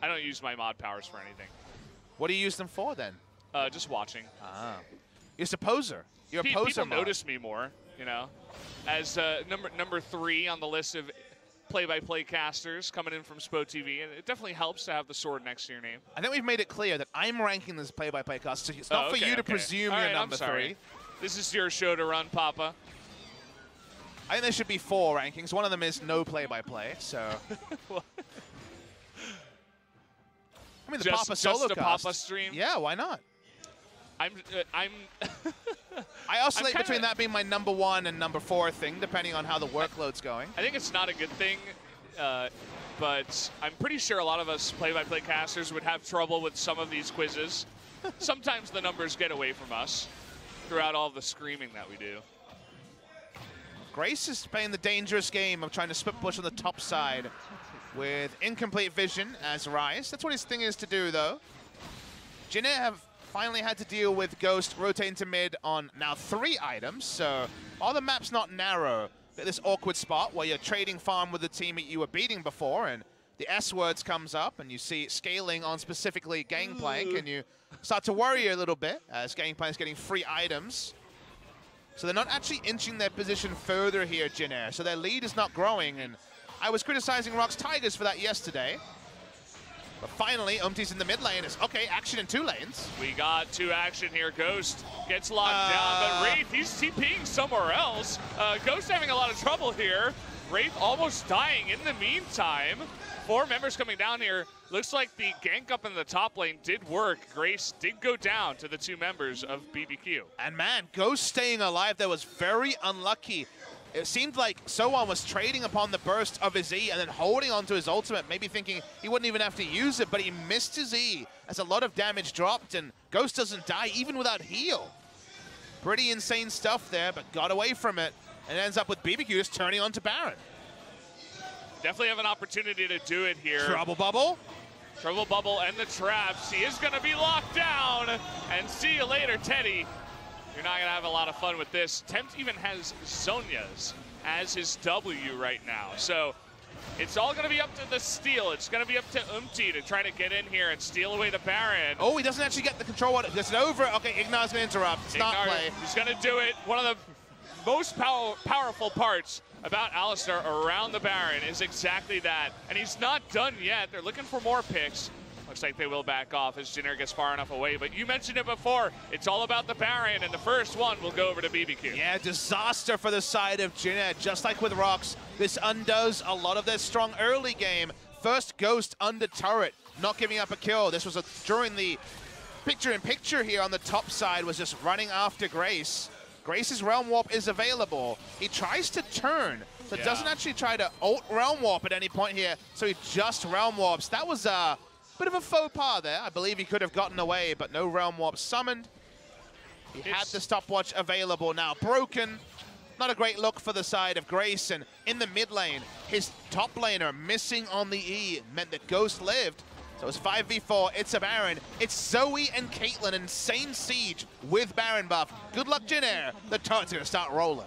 I don't use my mod powers for anything. What do you use them for, then? Just watching. Ah. You're just a poser. You're a poser People notice me more, you know. As number 3 on the list of play-by-play casters coming in from SpoTV, and it definitely helps to have the sword next to your name. I think we've made it clear that I'm ranking this play-by-play caster. It's not for you to presume you're number 3. This is your show to run, Papa. I think there should be 4 rankings. One of them is no play-by-play, so... I mean, the Papa solo cast. Papa stream? Yeah, why not? I oscillate between that being my number 1 and number 4 thing, depending on how the workload's going. I think it's not a good thing, but I'm pretty sure a lot of us play-by-play casters would have trouble with some of these quizzes. Sometimes the numbers get away from us throughout all the screaming that we do. Grace is playing the dangerous game of trying to split push on the top side with incomplete vision as Ryze. That's what his thing is to do, though. Jin Air have finally had to deal with Ghost rotating to mid on now 3 items, so while the map's not narrow, this awkward spot where you're trading farm with the team you were beating before, and the S words comes up, and you see scaling on specifically Gangplank, and you start to worry a little bit as Gangplank's getting free items. So they're not actually inching their position further here, Jin Air. So their lead is not growing, and I was criticizing Rock's Tigers for that yesterday. But finally, UmTi's in the mid lane. It's okay, action in 2 lanes. We got 2 action here. Ghost gets locked down, but Wraith, he's TPing somewhere else. Ghost having a lot of trouble here. Wraith almost dying in the meantime. 4 members coming down here. Looks like the gank up in the top lane did work. Grace did go down to the 2 members of BBQ. And man, Ghost staying alive there was very unlucky. It seemed like SoHwan was trading upon the burst of his E and then holding onto his ultimate, maybe thinking he wouldn't even have to use it, but he missed his E as a lot of damage dropped, and Ghost doesn't die even without heal. Pretty insane stuff there, but got away from it, and ends up with BBQ just turning onto Baron. Definitely have an opportunity to do it here. Trouble Bubble. Trouble Bubble and the traps. He is going to be locked down, and see you later, Teddy. You're not going to have a lot of fun with this. Tempt even has Zhonya's as his W right now. So it's all going to be up to the steal. It's going to be up to UmTi to try to get in here and steal away the Baron. Oh, he doesn't actually get the control. Gets it over. Okay, IgNar's going to interrupt. Start play. He's going to do it. One of the most powerful parts about Alistar around the Baron is exactly that. And he's not done yet. They're looking for more picks. Looks like they will back off as Jin Air gets far enough away. But you mentioned it before. It's all about the Baron, and the first one will go over to BBQ. Yeah, disaster for the side of Jin Air. Just like with Rocks, this undoes a lot of their strong early game. First Ghost under turret, not giving up a kill. This was during the picture-in-picture here on the top side was just running after Grace. Grace's Realm Warp is available. He tries to turn, so doesn't actually try to ult Realm Warp at any point here, so he just Realm Warps. That was a bit of a faux pas there. I believe he could have gotten away, but no Realm Warp summoned. He had the stopwatch available, now broken. Not a great look for the side of Grace, and in the mid lane, his top laner missing on the E meant that Ghost lived. So it's 5v4, it's a Baron. It's Zoe and Caitlyn, insane siege with Baron buff. Good luck, Jin Air. The turret's gonna start rolling.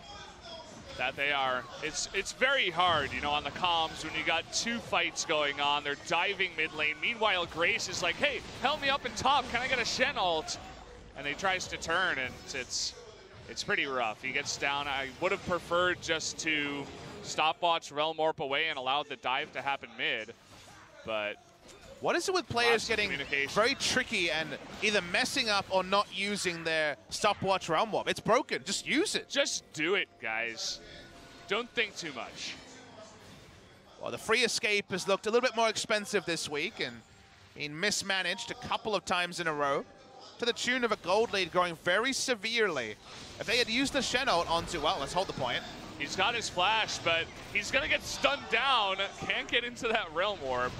That they are. It's very hard, you know, on the comms when you got 2 fights going on. They're diving mid lane. Meanwhile, Grace is like, hey, help me up in top. Can I get a Shen ult? And he tries to turn, and it's pretty rough. He gets down. I would have preferred just to stopwatch Realm Warp away and allowed the dive to happen mid, but what is it with players getting very tricky and either messing up or not using their stopwatch Realm Warp? It's broken. Just use it. Just do it, guys. Don't think too much. Well, the free escape has looked a little bit more expensive this week and been mismanaged a couple of times in a row to the tune of a gold lead growing very severely. If they had used the Shen ult onto, well, let's hold the point. He's got his flash, but he's going to get stunned down. Can't get into that Realm Warp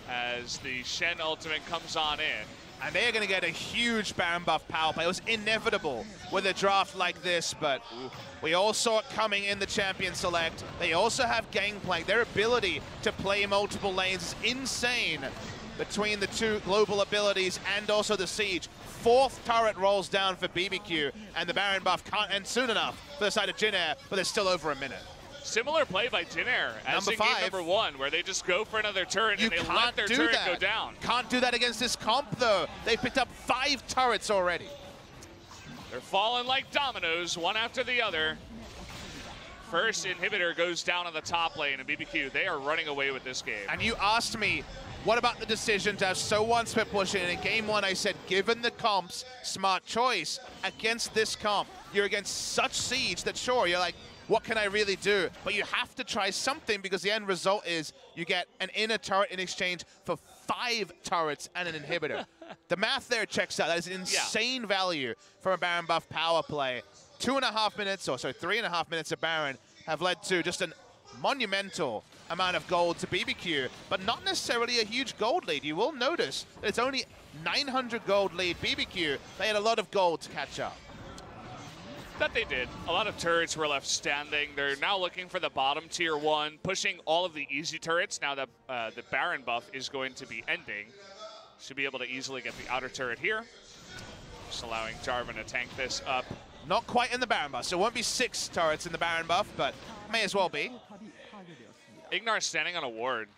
as the Shen ultimate comes on in. And they are going to get a huge Baron buff power play. It was inevitable with a draft like this, but we all saw it coming in the Champion Select. They also have Gangplank. Their ability to play multiple lanes is insane between the 2 global abilities and also the Siege. 4th turret rolls down for BBQ, and the Baron buff can't end soon enough for the side of Jin Air, but there's still over a minute. Similar play by Jin Air as in game number 1, where they just go for another turret and they let their turret go down. Can't do that against this comp, though. They picked up 5 turrets already. They're falling like dominoes, one after the other. First inhibitor goes down on the top lane, and BBQ, they are running away with this game. And you asked me, what about the decision to have SoHwan split pushing? And in game 1, I said, given the comps, smart choice. Against this comp, you're against such siege that sure, you're like, what can I really do? But you have to try something because the end result is you get an inner turret in exchange for 5 turrets and an inhibitor. The math there checks out. That is an insane value for a Baron buff power play. 2.5 minutes, or sorry, 3.5 minutes of Baron have led to just a monumental amount of gold to BBQ, but not necessarily a huge gold lead. You will notice that it's only 900 gold lead. BBQ, they had a lot of gold to catch up. That they did. A lot of turrets were left standing. They're now looking for the bottom tier 1, pushing all of the easy turrets now that the Baron buff is going to be ending. Should be able to easily get the outer turret here. Just allowing Jarvan to tank this up. Not quite in the Baron buff, so it won't be 6 turrets in the Baron buff, but may as well be. IgNar standing on a ward.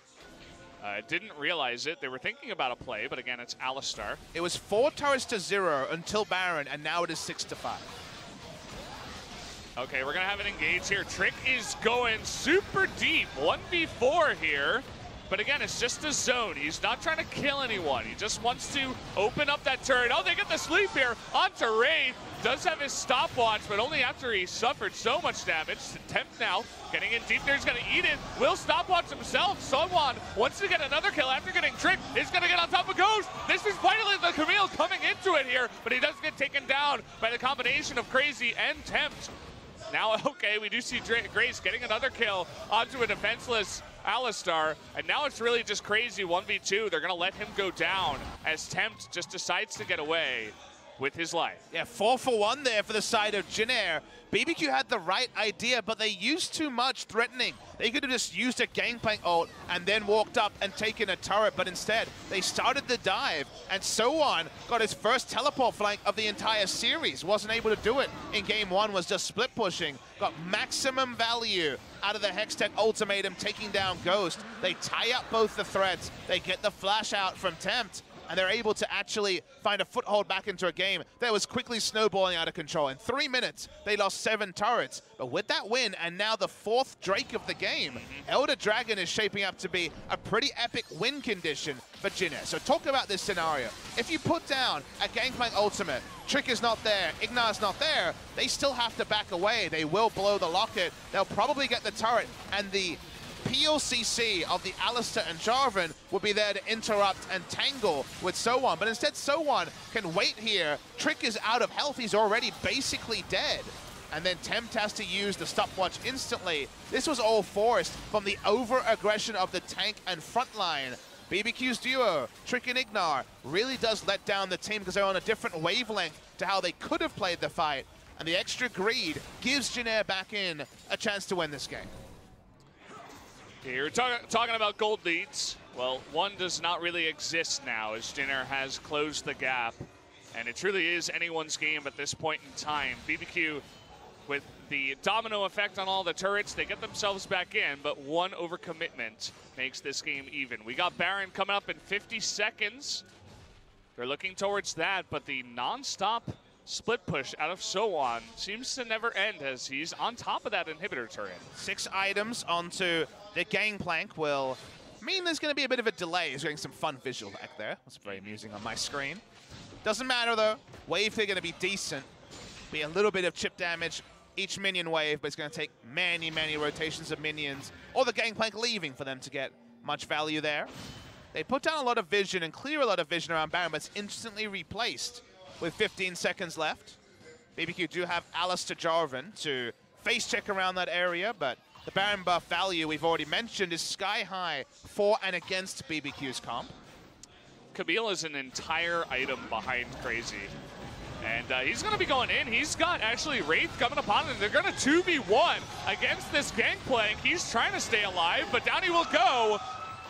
Didn't realize it. They were thinking about a play, but again, it's Alistar. It was 4 turrets to 0 until Baron, and now it is 6 to 5. Okay, we're gonna have an engage here. Trick is going super deep, 1v4 here. But again, it's just a zone. He's not trying to kill anyone. He just wants to open up that turret. Oh, they get the sleep here onto Wraith. Does have his stopwatch, but only after he suffered so much damage. Tempt now getting in deep there. He's going to eat it. Will stopwatch himself. SoHwan wants to get another kill after getting tricked. He's going to get on top of Ghost. This is finally the Camille coming into it here, but he does get taken down by the combination of Crazy and Tempt. Now, okay, we do see Grace getting another kill onto a defenseless Alistar, and now it's really just Crazy 1v2. They're going to let him go down as Tempt just decides to get away with his life. Yeah, 4 for 1 there for the side of Jin Air. BBQ had the right idea, but they used too much threatening. They could have just used a Gangplank ult and then walked up and taken a turret, but instead they started the dive, and SoHwan got his first teleport flank of the entire series. Wasn't able to do it in game 1, was just split pushing. Got maximum value out of the Hextech ultimatum, taking down Ghost. They tie up both the threads. They get the flash out from Tempt, and they're able to actually find a foothold back into a game that was quickly snowballing out of control. In 3 minutes, they lost 7 turrets. But with that win, and now the 4th Drake of the game, Elder Dragon is shaping up to be a pretty epic win condition for Jin Air. So talk about this scenario. If you put down a Gangplank ultimate, Trick is not there, IgNar's not there, they still have to back away. They will blow the locket. They'll probably get the turret, and the PLCC of the Alistar and Jarvan will be there to interrupt and tangle with SoHwan. But instead, SoHwan can wait here. Trick is out of health. He's already basically dead. And then Tempt has to use the stopwatch instantly. This was all forced from the over-aggression of the tank and front line. BBQ's duo, Trick and IgNar, really does let down the team because they're on a different wavelength to how they could have played the fight. And the extra greed gives Jin Air back in a chance to win this game. You're talking about gold leads. Well, one does not really exist now as Jin Air has closed the gap. And it truly is anyone's game at this point in time. BBQ, with the domino effect on all the turrets, they get themselves back in, but one overcommitment makes this game even. We got Baron coming up in 50 seconds. They're looking towards that, but the non-stop split push out of SoHwan seems to never end as he's on top of that inhibitor turret. 6 items onto the Gangplank will mean there's going to be a bit of a delay. He's getting some fun visual back there. That's very amusing on my screen. Doesn't matter though. Wave are going to be decent. Be a little bit of chip damage each minion wave, but it's going to take many, many rotations of minions, or the Gangplank leaving for them to get much value there. They put down a lot of vision and clear a lot of vision around Baron, but it's instantly replaced with 15 seconds left. BBQ do have Alistar Jarvan to face check around that area, but the Baron buff value we've already mentioned is sky high for and against BBQ's comp. Camille is an entire item behind Crazy. And he's going to be going in. He's got actually Wraith coming upon him. They're going to 2v1 against this Gangplank. He's trying to stay alive, but down he will go.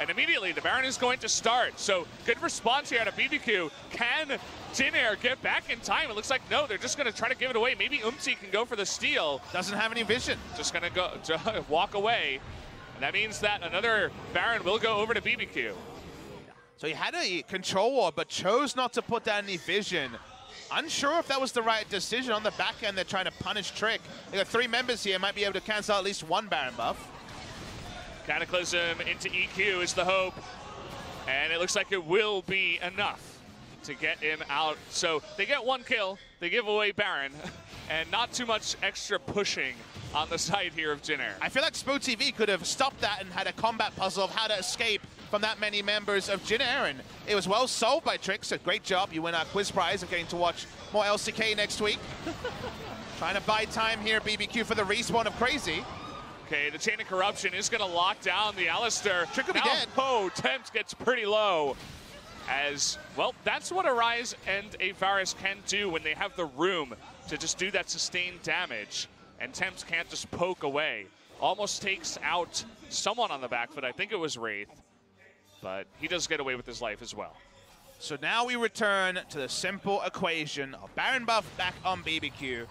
And immediately the Baron is going to start. So good response here out of BBQ. Can Jin Air get back in time? It looks like no, they're just going to try to give it away. Maybe UmTi can go for the steal. Doesn't have any vision. Just going to go walk away. And that means that another Baron will go over to BBQ. So he had a control ward, but chose not to put down any vision. Unsure if that was the right decision. On the back end, they're trying to punish Trick. They got 3 members here, might be able to cancel at least 1 Baron buff. Cataclysm into EQ is the hope, and it looks like it will be enough to get him out. So they get 1 kill, they give away Baron, and not too much extra pushing on the side here of Jin Air. I feel like SpoTV could have stopped that and had a combat puzzle of how to escape from that many members of Jin Air, and it was well solved by Trick, so great job. You win our quiz prize of getting to watch more LCK next week. Trying to buy time here, BBQ, for the respawn of Crazy. Okay, the Chain of Corruption is going to lock down the Alistar. Trick will be dead. Oh, Tempt gets pretty low. As, well, that's what a Ryze and a Varus can do when they have the room to just do that sustained damage. And Tempt can't just poke away. Almost takes out someone on the back foot. I think it was Wraith. But he does get away with his life as well. So now we return to the simple equation of Baron buff back on BBQ.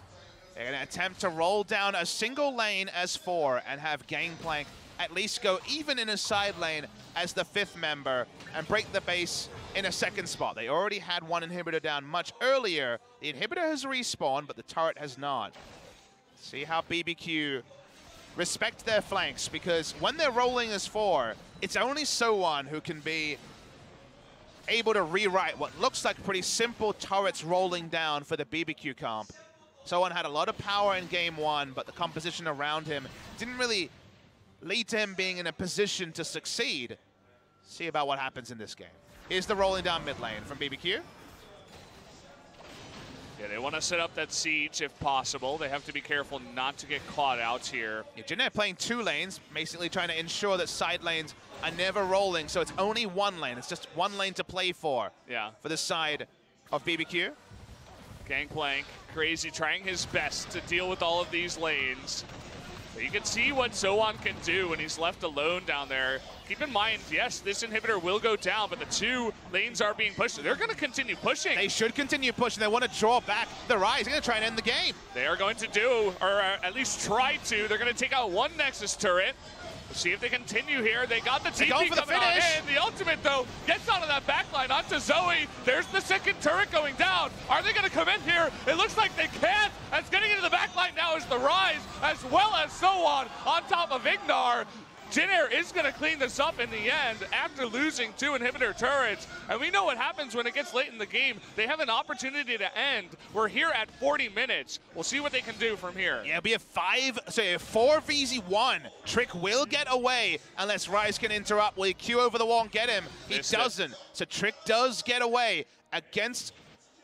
They're going to attempt to roll down a single lane as 4 and have Gangplank at least go even in a side lane as the 5th member and break the base in a 2nd spot. They already had 1 inhibitor down much earlier. The inhibitor has respawned, but the turret has not. See how BBQ respect their flanks, because when they're rolling as 4, it's only SoHwan who can be able to rewrite what looks like pretty simple turrets rolling down for the BBQ comp. SoHwan had a lot of power in game 1, but the composition around him didn't really lead to him being in a position to succeed. See about what happens in this game. Here's the rolling down mid lane from BBQ. Yeah, they want to set up that siege if possible. They have to be careful not to get caught out here. Yeah, Jin Air playing 2 lanes, basically trying to ensure that side lanes are never rolling, so it's only 1 lane. It's just 1 lane to play for the side of BBQ. Gangplank, crazy, trying his best to deal with all of these lanes. But you can see what SoHwan can do when he's left alone down there. Keep in mind, yes, this inhibitor will go down, but the 2 lanes are being pushed. They're going to continue pushing. They should continue pushing. They want to draw back the Ryze. They're going to try and end the game. They are going to do, or at least try to. They're going to take out 1 Nexus turret. We'll see if they continue here. They got the TP coming on in. The ultimate, though, gets out of that backline onto Zoe. There's the 2nd turret going down. Are they going to come in here? It looks like they can't. As getting into the backline now is the Ryze, as well as SoHwan on top of IgNar. Jin Air is going to clean this up in the end after losing 2 inhibitor turrets. And we know what happens when it gets late in the game. They have an opportunity to end. We're here at 40 minutes. We'll see what they can do from here. Yeah, it'll be a 4v1. Trick will get away unless Ryze can interrupt. Will he Q over the wall and get him? He doesn't. So Trick does get away against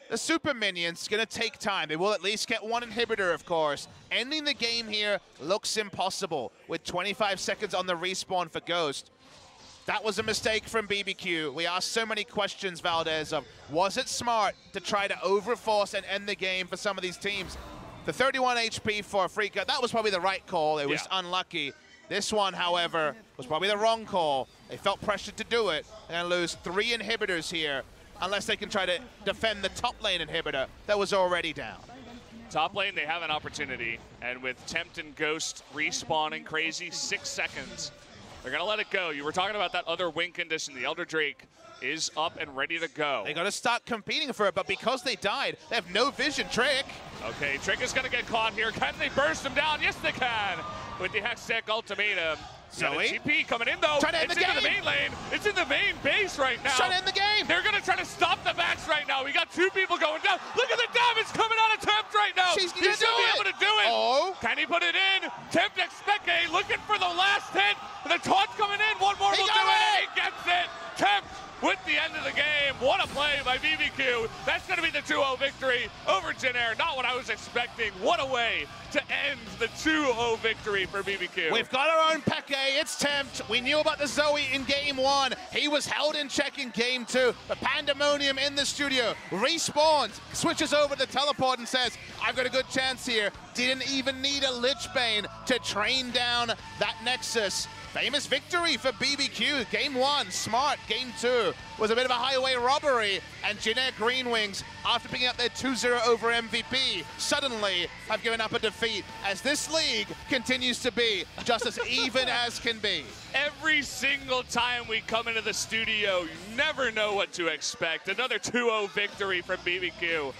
the super minions. It's going to take time. They will at least get 1 inhibitor, of course. Ending the game here looks impossible with 25 seconds on the respawn for Ghost. That was a mistake from BBQ. We asked so many questions, Valdez, of was it smart to try to overforce and end the game for some of these teams? The 31 HP for FLICKR, that was probably the right call. It was unlucky. This one, however, was probably the wrong call. They felt pressured to do it. They're going to lose 3 inhibitors here, unless they can try to defend the top lane inhibitor that was already down. Top lane, they have an opportunity, and with Tempt and Ghost respawning crazy, 6 seconds, they're going to let it go. You were talking about that other win condition. The Elder Drake is up and ready to go. They got to start competing for it, but because they died, they have no vision. Trick. Okay, Trick is going to get caught here. Can they burst him down? Yes, they can. With the Hextech ultimatum. Zoe TP coming in, though. Trying to end the game. It's in the main lane. It's in the main base right now. Trying to end the game. They're going to try to stop the backs right now. We got 2 people going down. Look at the damage coming out of Tempt right now. He's going to be able to do it. Oh. Can he put it in? Tempt expecting, looking for the last hit. The taunt's coming in. 1 more will do it. He gets it. Tempt with the end of the game. What a play by BBQ. That's going to be the 2-0 victory over Jin Air. Not what I was expecting. What a way to end the 2-0 victory for BBQ. We've got our own Peke. It's Tempt. We knew about the Zoe in game 1. He was held in check in game 2. But Pandemonium in the studio respawns, switches over the teleport and says, I've got a good chance here. Didn't even need a Lich Bane to train down that Nexus. Famous victory for BBQ. Game 1, smart. Game 2 was a bit of a highway robbery. And Jin Air GreenWings, after picking up their 2-0 over MVP, suddenly have given up a defeat as this league continues to be just as even as can be. Every single time we come into the studio, you never know what to expect. Another 2-0 victory from BBQ.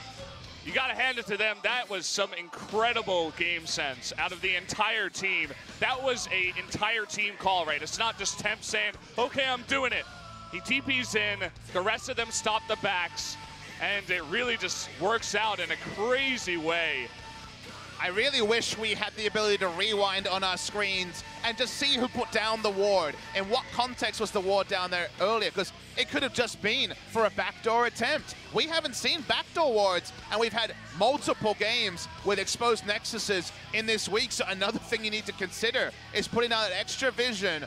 You got to hand it to them. That was some incredible game sense out of the entire team. That was an entire team call, right? It's not just Tempt saying, okay, I'm doing it. He TPs in, the rest of them stop the backs, and it really just works out in a crazy way. I really wish we had the ability to rewind on our screens and just see who put down the ward. In what context was the ward down there earlier? Because it could have just been for a backdoor attempt. We haven't seen backdoor wards, and we've had multiple games with exposed nexuses in this week. So another thing you need to consider is putting out that extra vision.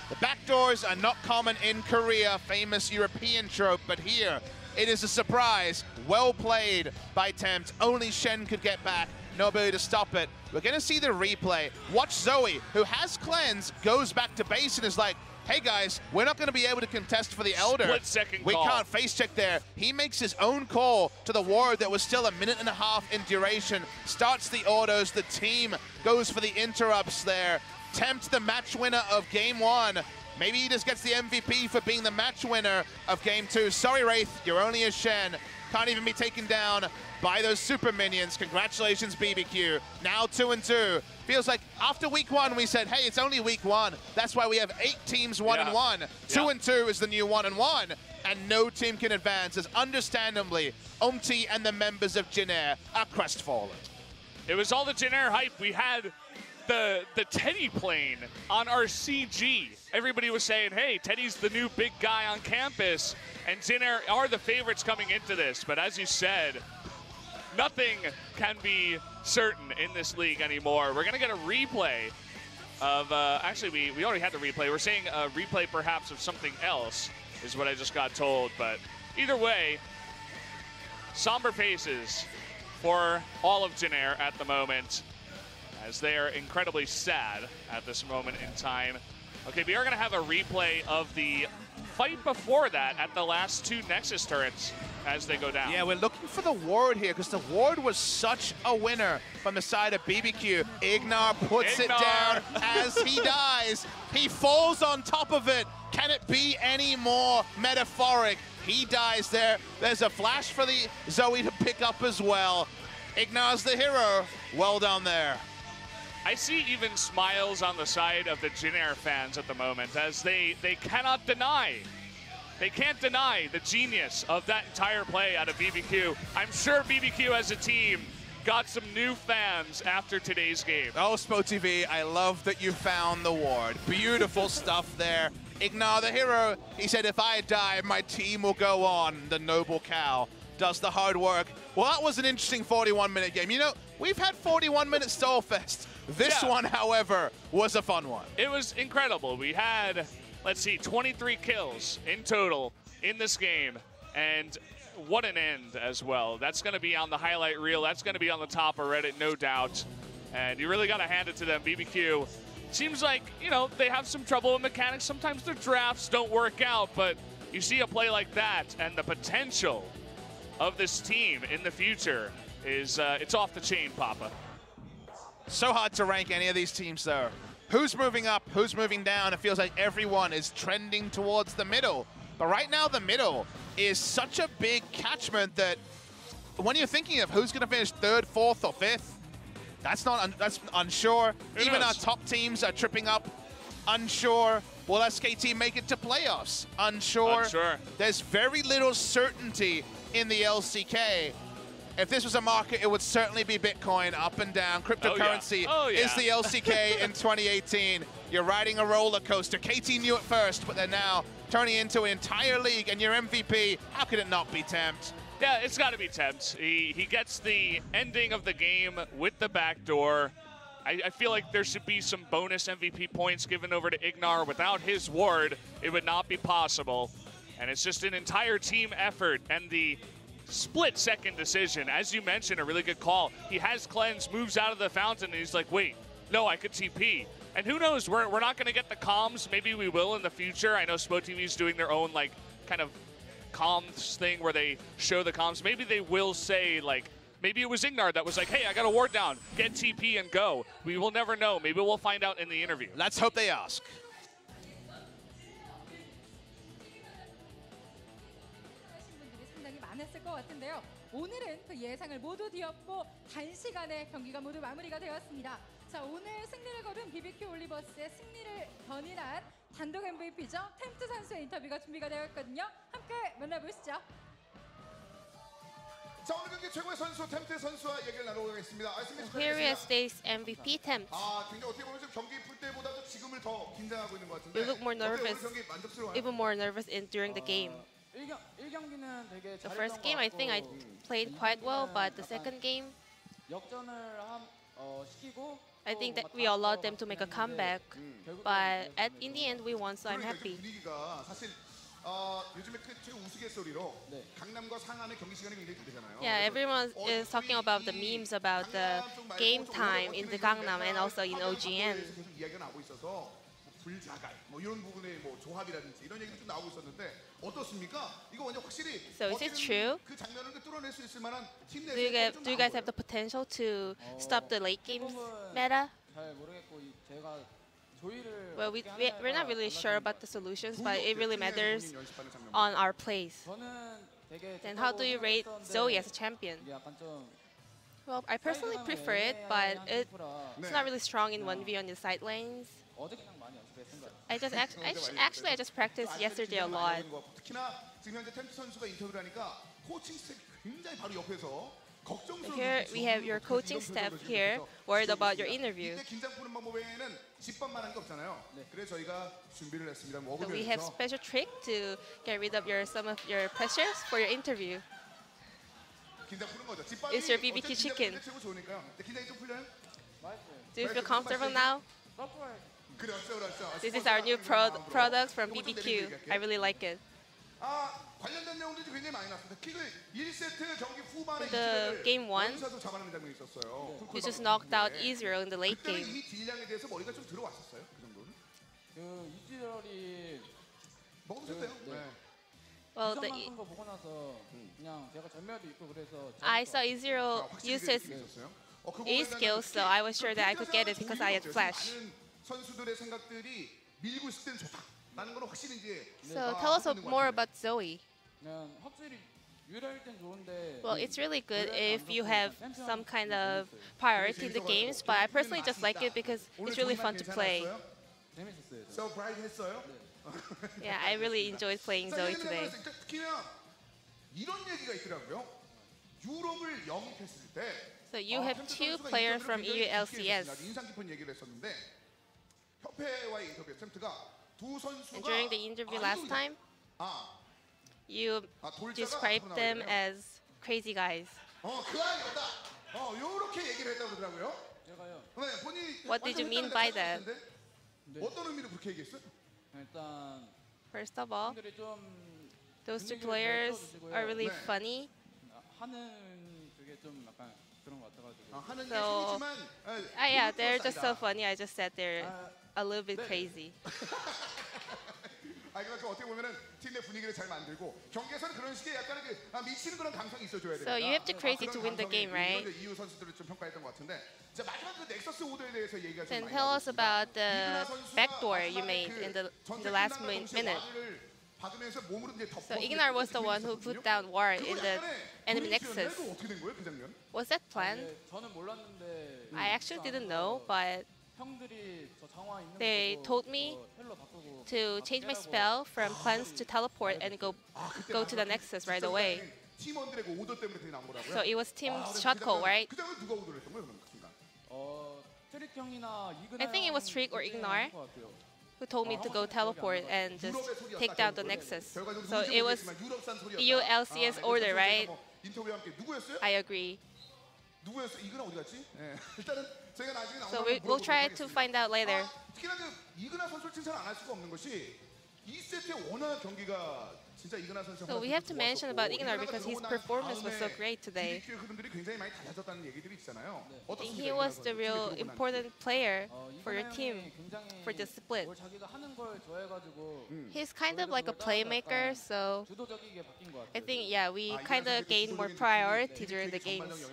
The backdoors are not common in Korea, famous European trope, but here it is a surprise. Well played by Tempt. Only Shen could get back. No ability to stop it. We're going to see the replay. Watch Zoe, who has cleanse, goes back to base and is like, hey guys, we're not going to be able to contest for the Elder. Split second we call. Can't face check there. He makes his own call to the ward that was still 1.5 minutes in duration. Starts the autos. The team goes for the interrupts there. Tempt, the match winner of Game 1. Maybe he just gets the MVP for being the match winner of Game 2. Sorry, Wraith, you're only a Shen. Can't even be taken down by those super minions. Congratulations, BBQ. Now 2-2. Feels like after week 1, we said, hey, it's only week 1. That's why we have 8 teams 1-1. 2-2 is the new 1-1. And no team can advance, as understandably, UmTi and the members of Jin Air are crestfallen. It was all the Jin Air hype. We had the Teddy plane on our CG. Everybody was saying, hey, Teddy's the new big guy on campus, and Jin Air are the favorites coming into this. But as you said, nothing can be certain in this league anymore. We're gonna get a replay of, actually we already had the replay. We're seeing a replay perhaps of something else, is what I just got told. But either way, somber faces for all of Jin Air at the moment, as they are incredibly sad at this moment in time. Okay, we are going to have a replay of the fight before that at the last 2 Nexus turrets as they go down. Yeah, we're looking for the ward here, because the ward was such a winner from the side of BBQ. IgNar puts it down as he dies. He falls on top of it. Can it be any more metaphoric? He dies there. There's a flash for the Zoe to pick up as well. IgNar's the hero. Well done there. I see even smiles on the side of the Jin Air fans at the moment, as they cannot deny. They can't deny the genius of that entire play out of BBQ. I'm sure BBQ as a team got some new fans after today's game. Oh, SpoTV, I love that you found the ward. Beautiful stuff there. IgNar the hero. He said, if I die, my team will go on. The noble cow does the hard work. Well, that was an interesting 41-minute game. You know, we've had 41-minute Stallfest. This one, however, was a fun one. It was incredible. We had, let's see, 23 kills in total in this game. And what an end as well. That's going to be on the highlight reel. That's going to be on the top of Reddit, no doubt. And you really got to hand it to them. BBQ seems like, you know, they have some trouble with mechanics. Sometimes their drafts don't work out, but you see a play like that and the potential of this team in the future is, it's off the chain, Papa. So hard to rank any of these teams, though. Who's moving up? Who's moving down? It feels like everyone is trending towards the middle. But right now, the middle is such a big catchment that when you're thinking of who's going to finish 3rd, 4th, or 5th, that's unsure. Even our top teams are tripping up. Unsure. Will SKT make it to playoffs? Unsure. There's very little certainty in the LCK. If this was a market, it would certainly be Bitcoin, up and down. Cryptocurrency is the LCK in 2018. You're riding a roller coaster. KT knew it first, but they're now turning into an entire league, and your MVP, how could it not be Tempt? Yeah, it's got to be Tempt. He gets the ending of the game with the backdoor. I feel like there should be some bonus MVP points given over to IgNar. Without his ward, it would not be possible. And it's just an entire team effort, and the split-second decision, as you mentioned, a really good call. He has cleanse, moves out of the fountain, and he's like, wait, no, I could TP. And who knows, we're not going to get the comms. Maybe we will in the future. I know SpoTV is doing their own, like, kind of comms thing where they show the comms. Maybe they will say, like, maybe it was IgNar that was like, hey, I got a ward down, get TP and go. We will never know. Maybe we'll find out in the interview. Let's hope they ask. 오늘은 그 예상을 모두 뒤엎고 단시간에 경기가 모두 마무리가 되었습니다. 자, 오늘 승리를 거둔 BBQ 올리버스의 승리를 견인한 단독 MVP죠. 템트 선수의 인터뷰가 준비가 되어 있거든요. 함께 만나보시죠. 자, 오늘 경기 최고의 선수 템트 선수와 얘기를 나눠보겠습니다. Here is this MVP Tempt. 굉장히 어떻게 보면 경기 풀 때보다도 지금을 더 긴장하고 있는 것 같은데. You look more nervous, 경기 만족스러워요? even more nervous during the game. The first game, I think I played quite well, but the second game, I think that we allowed them to make a comeback. But in the end, we won, so I'm happy. Yeah, everyone is talking about the memes about the game time in the Gangnam and also in OGN. So is it true? Do you guys have the potential to stop the late game meta? Well, we're not really sure about the solutions, but it really matters on our plays. Then how do you rate Zoe as a champion? Well, I personally prefer it, but it's not really strong in 1v on the side lanes. I just practiced yesterday a lot. Here we have your coaching staff here worried about your interview. So we have special trick to get rid of some of your pressures for your interview. It's your BBQ chicken. Do you feel comfortable now? This is our new product from BBQ. I really like it. The game 1, you just knocked out E0 in the late game. Well, I saw E0 use his E skills, so I was sure that I could get it because I had flash. So tell us more about Zoe. Well, it's really good if you have some kind of priority in the games, but I personally just like it because it's really fun to play. Yeah, I really enjoyed playing Zoe today. So you have 2 players from EU LCS. And during the interview last time, you described them as crazy guys. What did you mean by that? First of all, those 2 players are really funny. So, yeah, they're just so funny. I just said they're a little bit crazy. So you have to crazy to win the game, right? Then tell us about the backdoor you made in the last minute. So IgNar was the one who put down ward in the enemy nexus. Was that planned? I actually didn't know, but they told me to change my spell from cleanse to teleport and go to the nexus right away. So it was team's shot call, right? I think it was Trick or IgNar who told me to go teleport and just take down the nexus. So it was EU LCS order, right? I agree. So we'll try to find out later. So we have to mention about IgNar because his performance was so great today. I think he was the real important player for your team for the split. He's kind of like a playmaker, so I think, yeah, we kind of gained more priority during the games.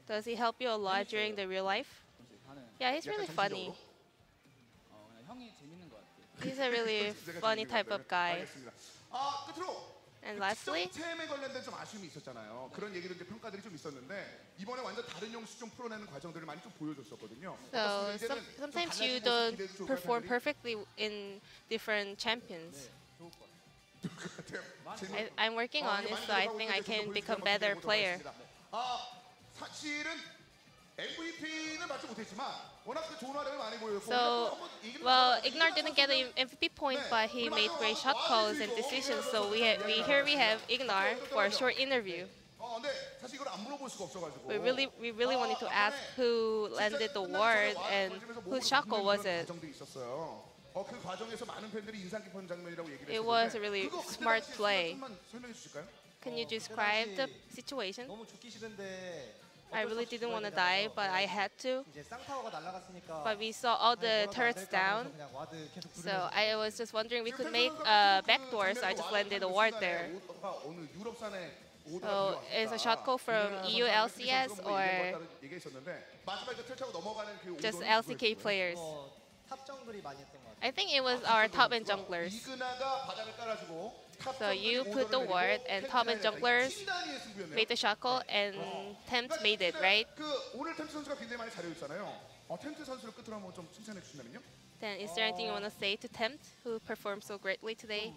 Does he help you a lot during the real life? Yeah, he's really funny. He's a really funny type of guy. And lastly, so sometimes you don't perform perfectly in different champions. I'm working on it, so I think I can become a better player. So, well, IgNar didn't get an MVP point, but he made great shot calls and decisions. So we have IgNar for a short interview. We really wanted to ask who landed the ward and whose shot call was it. It was a really smart play. Can you describe the situation? I really didn't want to die, but I had to. But we saw all the turrets down. So I was just wondering we could make a backdoor, so I just landed a ward there. So is a shot call from EU LCS or just LCK players? I think it was our top end junglers. So you put the ward and top end junglers made the shot call and Tempt made it, right? Then is there anything you want to say to Tempt, who performed so greatly today?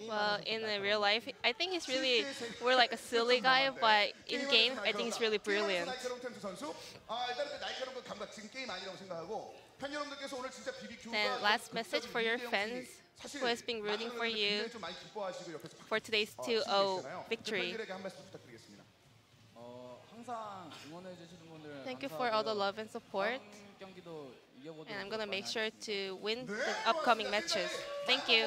Well, in real life, I think he's really more like a silly guy, but in game, I think he's really brilliant. Then last message for your fans who has been rooting for you for today's 2-0 victory. Thank you for all the love and support. And I'm going to make sure to win the upcoming matches. Thank you.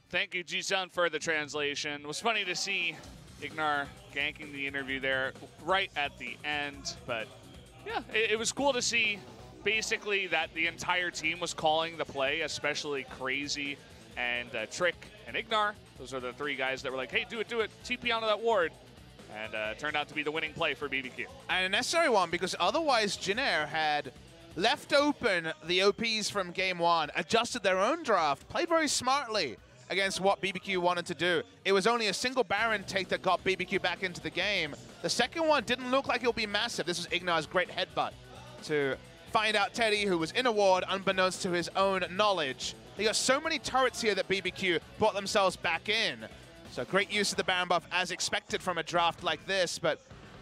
Thank you, Ji-sun, for the translation. It was funny to see IgNar ganking the interview there right at the end. But yeah, it was cool to see basically that the entire team was calling the play, especially Crazy and Trick and IgNar. Those are the three guys that were like, hey, do it, TP onto that ward. And turned out to be the winning play for BBQ. And a necessary one, because otherwise Jin Air had left open the OPs from game one, adjusted their own draft, played very smartly against what BBQ wanted to do. It was only a single Baron take that got BBQ back into the game. The second one didn't look like it'll be massive. This was IgNar's great headbutt to find out Teddy, who was in a ward unbeknownst to his own knowledge. They got so many turrets here that BBQ brought themselves back in. So great use of the Baron buff as expected from a draft like this, but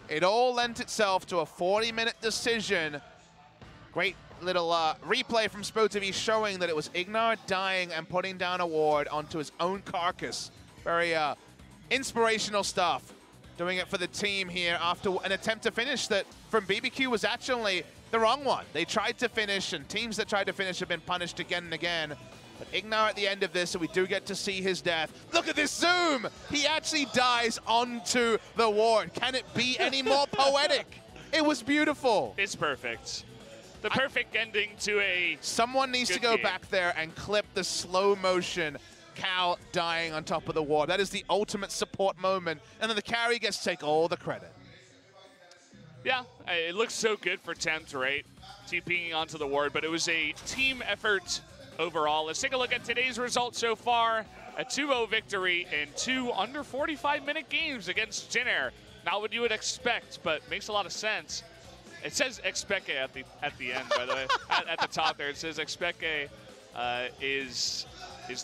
it all lent itself to a 40-minute decision. Great little replay from SpoTV showing that it was IgNar dying and putting down a ward onto his own carcass. Very inspirational stuff. Doing it for the team here after an attempt to finish that from BBQ was actually the wrong one. They tried to finish, and teams that tried to finish have been punished again and again. But IgNar at the end of this, so we do get to see his death. Look at this zoom! He actually dies onto the ward. Can it be any more poetic? It was beautiful. It's perfect. The perfect ending to a Someone needs to go game. back there and clip the slow motion Cal dying on top of the ward. That is the ultimate support moment. And then the carry gets to take all the credit. Yeah, it looks so good for Tempt, right? TPing onto the ward, but it was a team effort overall. Let's take a look at today's results so far. A 2-0 victory in 2 under 45-minute games against Jin Air. Not what you would expect, but makes a lot of sense. It says expecke at the end, by the way. At the top there, it says expecke is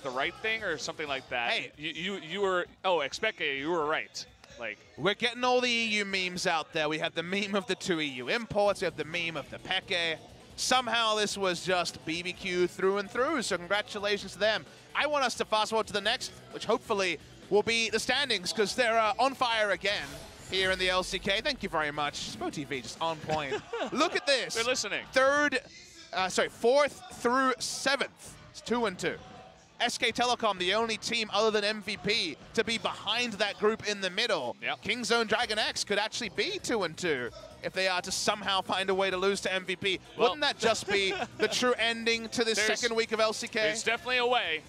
the right thing or something like that. Hey, you were expecke, you were right. Like, we're getting all the EU memes out there. We have the meme of the 2 EU imports. We have the meme of the Peke. Somehow this was just BBQ through and through, so congratulations to them. I want us to fast forward to the next, which hopefully will be the standings, because they're on fire again here in the LCK. Thank you very much. SpoTV just on point. Look at this. They're listening. 4th through 7th. It's 2 and 2. SK Telecom, the only team other than MVP to be behind that group in the middle. Yep. Kingzone Dragon X could actually be 2 and 2 if they are to somehow find a way to lose to MVP. Well, wouldn't that just be the true ending to this second week of LCK? There's definitely a way.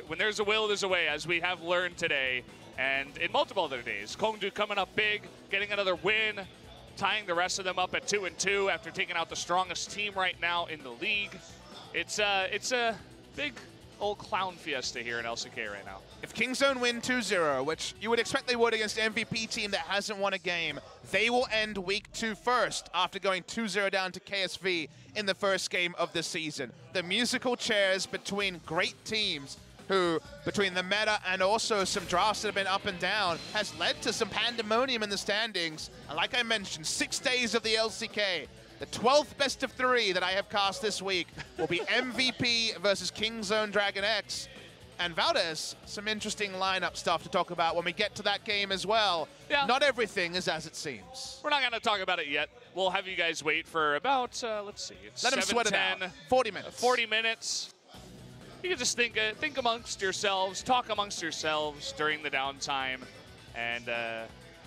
When there's a will, there's a way, as we have learned today and in multiple other days. Kongdu coming up big, getting another win, tying the rest of them up at 2 and 2 after taking out the strongest team right now in the league. It's a big old clown fiesta here in LCK right now. If Kingzone win 2-0, which you would expect they would against an MVP team that hasn't won a game, they will end week 2 first after going 2-0 down to KSV in the first game of the season. The musical chairs between great teams who, between the meta and also some drafts that have been up and down, has led to some pandemonium in the standings. And like I mentioned, 6 days of the LCK. The 12th best of 3 that I have cast this week will be MVP versus Kingzone Dragon X. And Valdez, some interesting lineup stuff to talk about when we get to that game as well. Yeah. Not everything is as it seems. We're not going to talk about it yet. We'll have you guys wait for about, let's see, it's Let them sweat it out. 40 minutes. 40 minutes. You can just think amongst yourselves, talk amongst yourselves during the downtime, and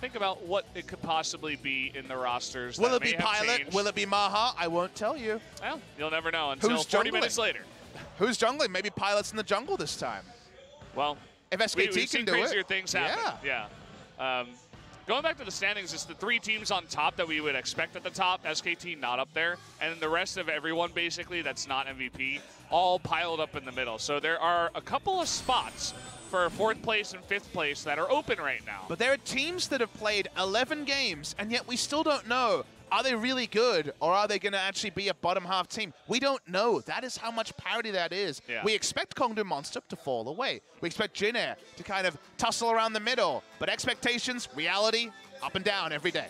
think about what it could possibly be in the rosters. Will that it be may have Pilot? changed. Will it be Maha? I won't tell you. Well, you'll never know until Who's 40 jungling? minutes later. Who's jungling? Maybe Pilot's in the jungle this time. Well, If SKT we've can seen do crazier it. things happen. Yeah. Going back to the standings, it's the 3 teams on top that we would expect at the top. SKT not up there. And then the rest of everyone, basically, that's not MVP, all piled up in the middle. So there are a couple of spots for 4th place and 5th place that are open right now. But there are teams that have played 11 games, and yet we still don't know. Are they really good, or are they going to actually be a bottom half team? We don't know. That is how much parity that is. Yeah. We expect Kongdu Monster to fall away. We expect Jin Air to kind of tussle around the middle. But expectations, reality, up and down every day.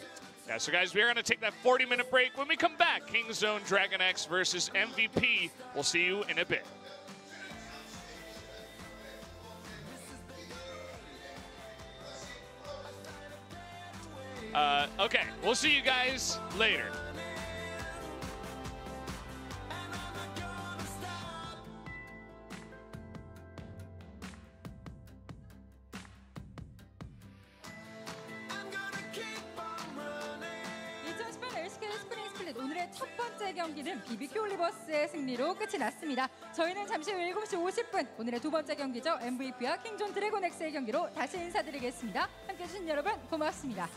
Yeah, so guys, we're going to take that 40-minute break. When we come back, King Zone Dragon X versus MVP. We'll see you in a bit. Okay, we'll see you guys later. LCK 스프링 스플릿 오늘의 첫 번째 경기는 BBQ 올리버스의 승리로 끝이 났습니다. 저희는 잠시 후 7시 50분 오늘의 두 번째 경기죠. MVP와 킹존 드래곤 X의 경기로 다시 인사드리겠습니다. 함께해 주신 여러분 고맙습니다.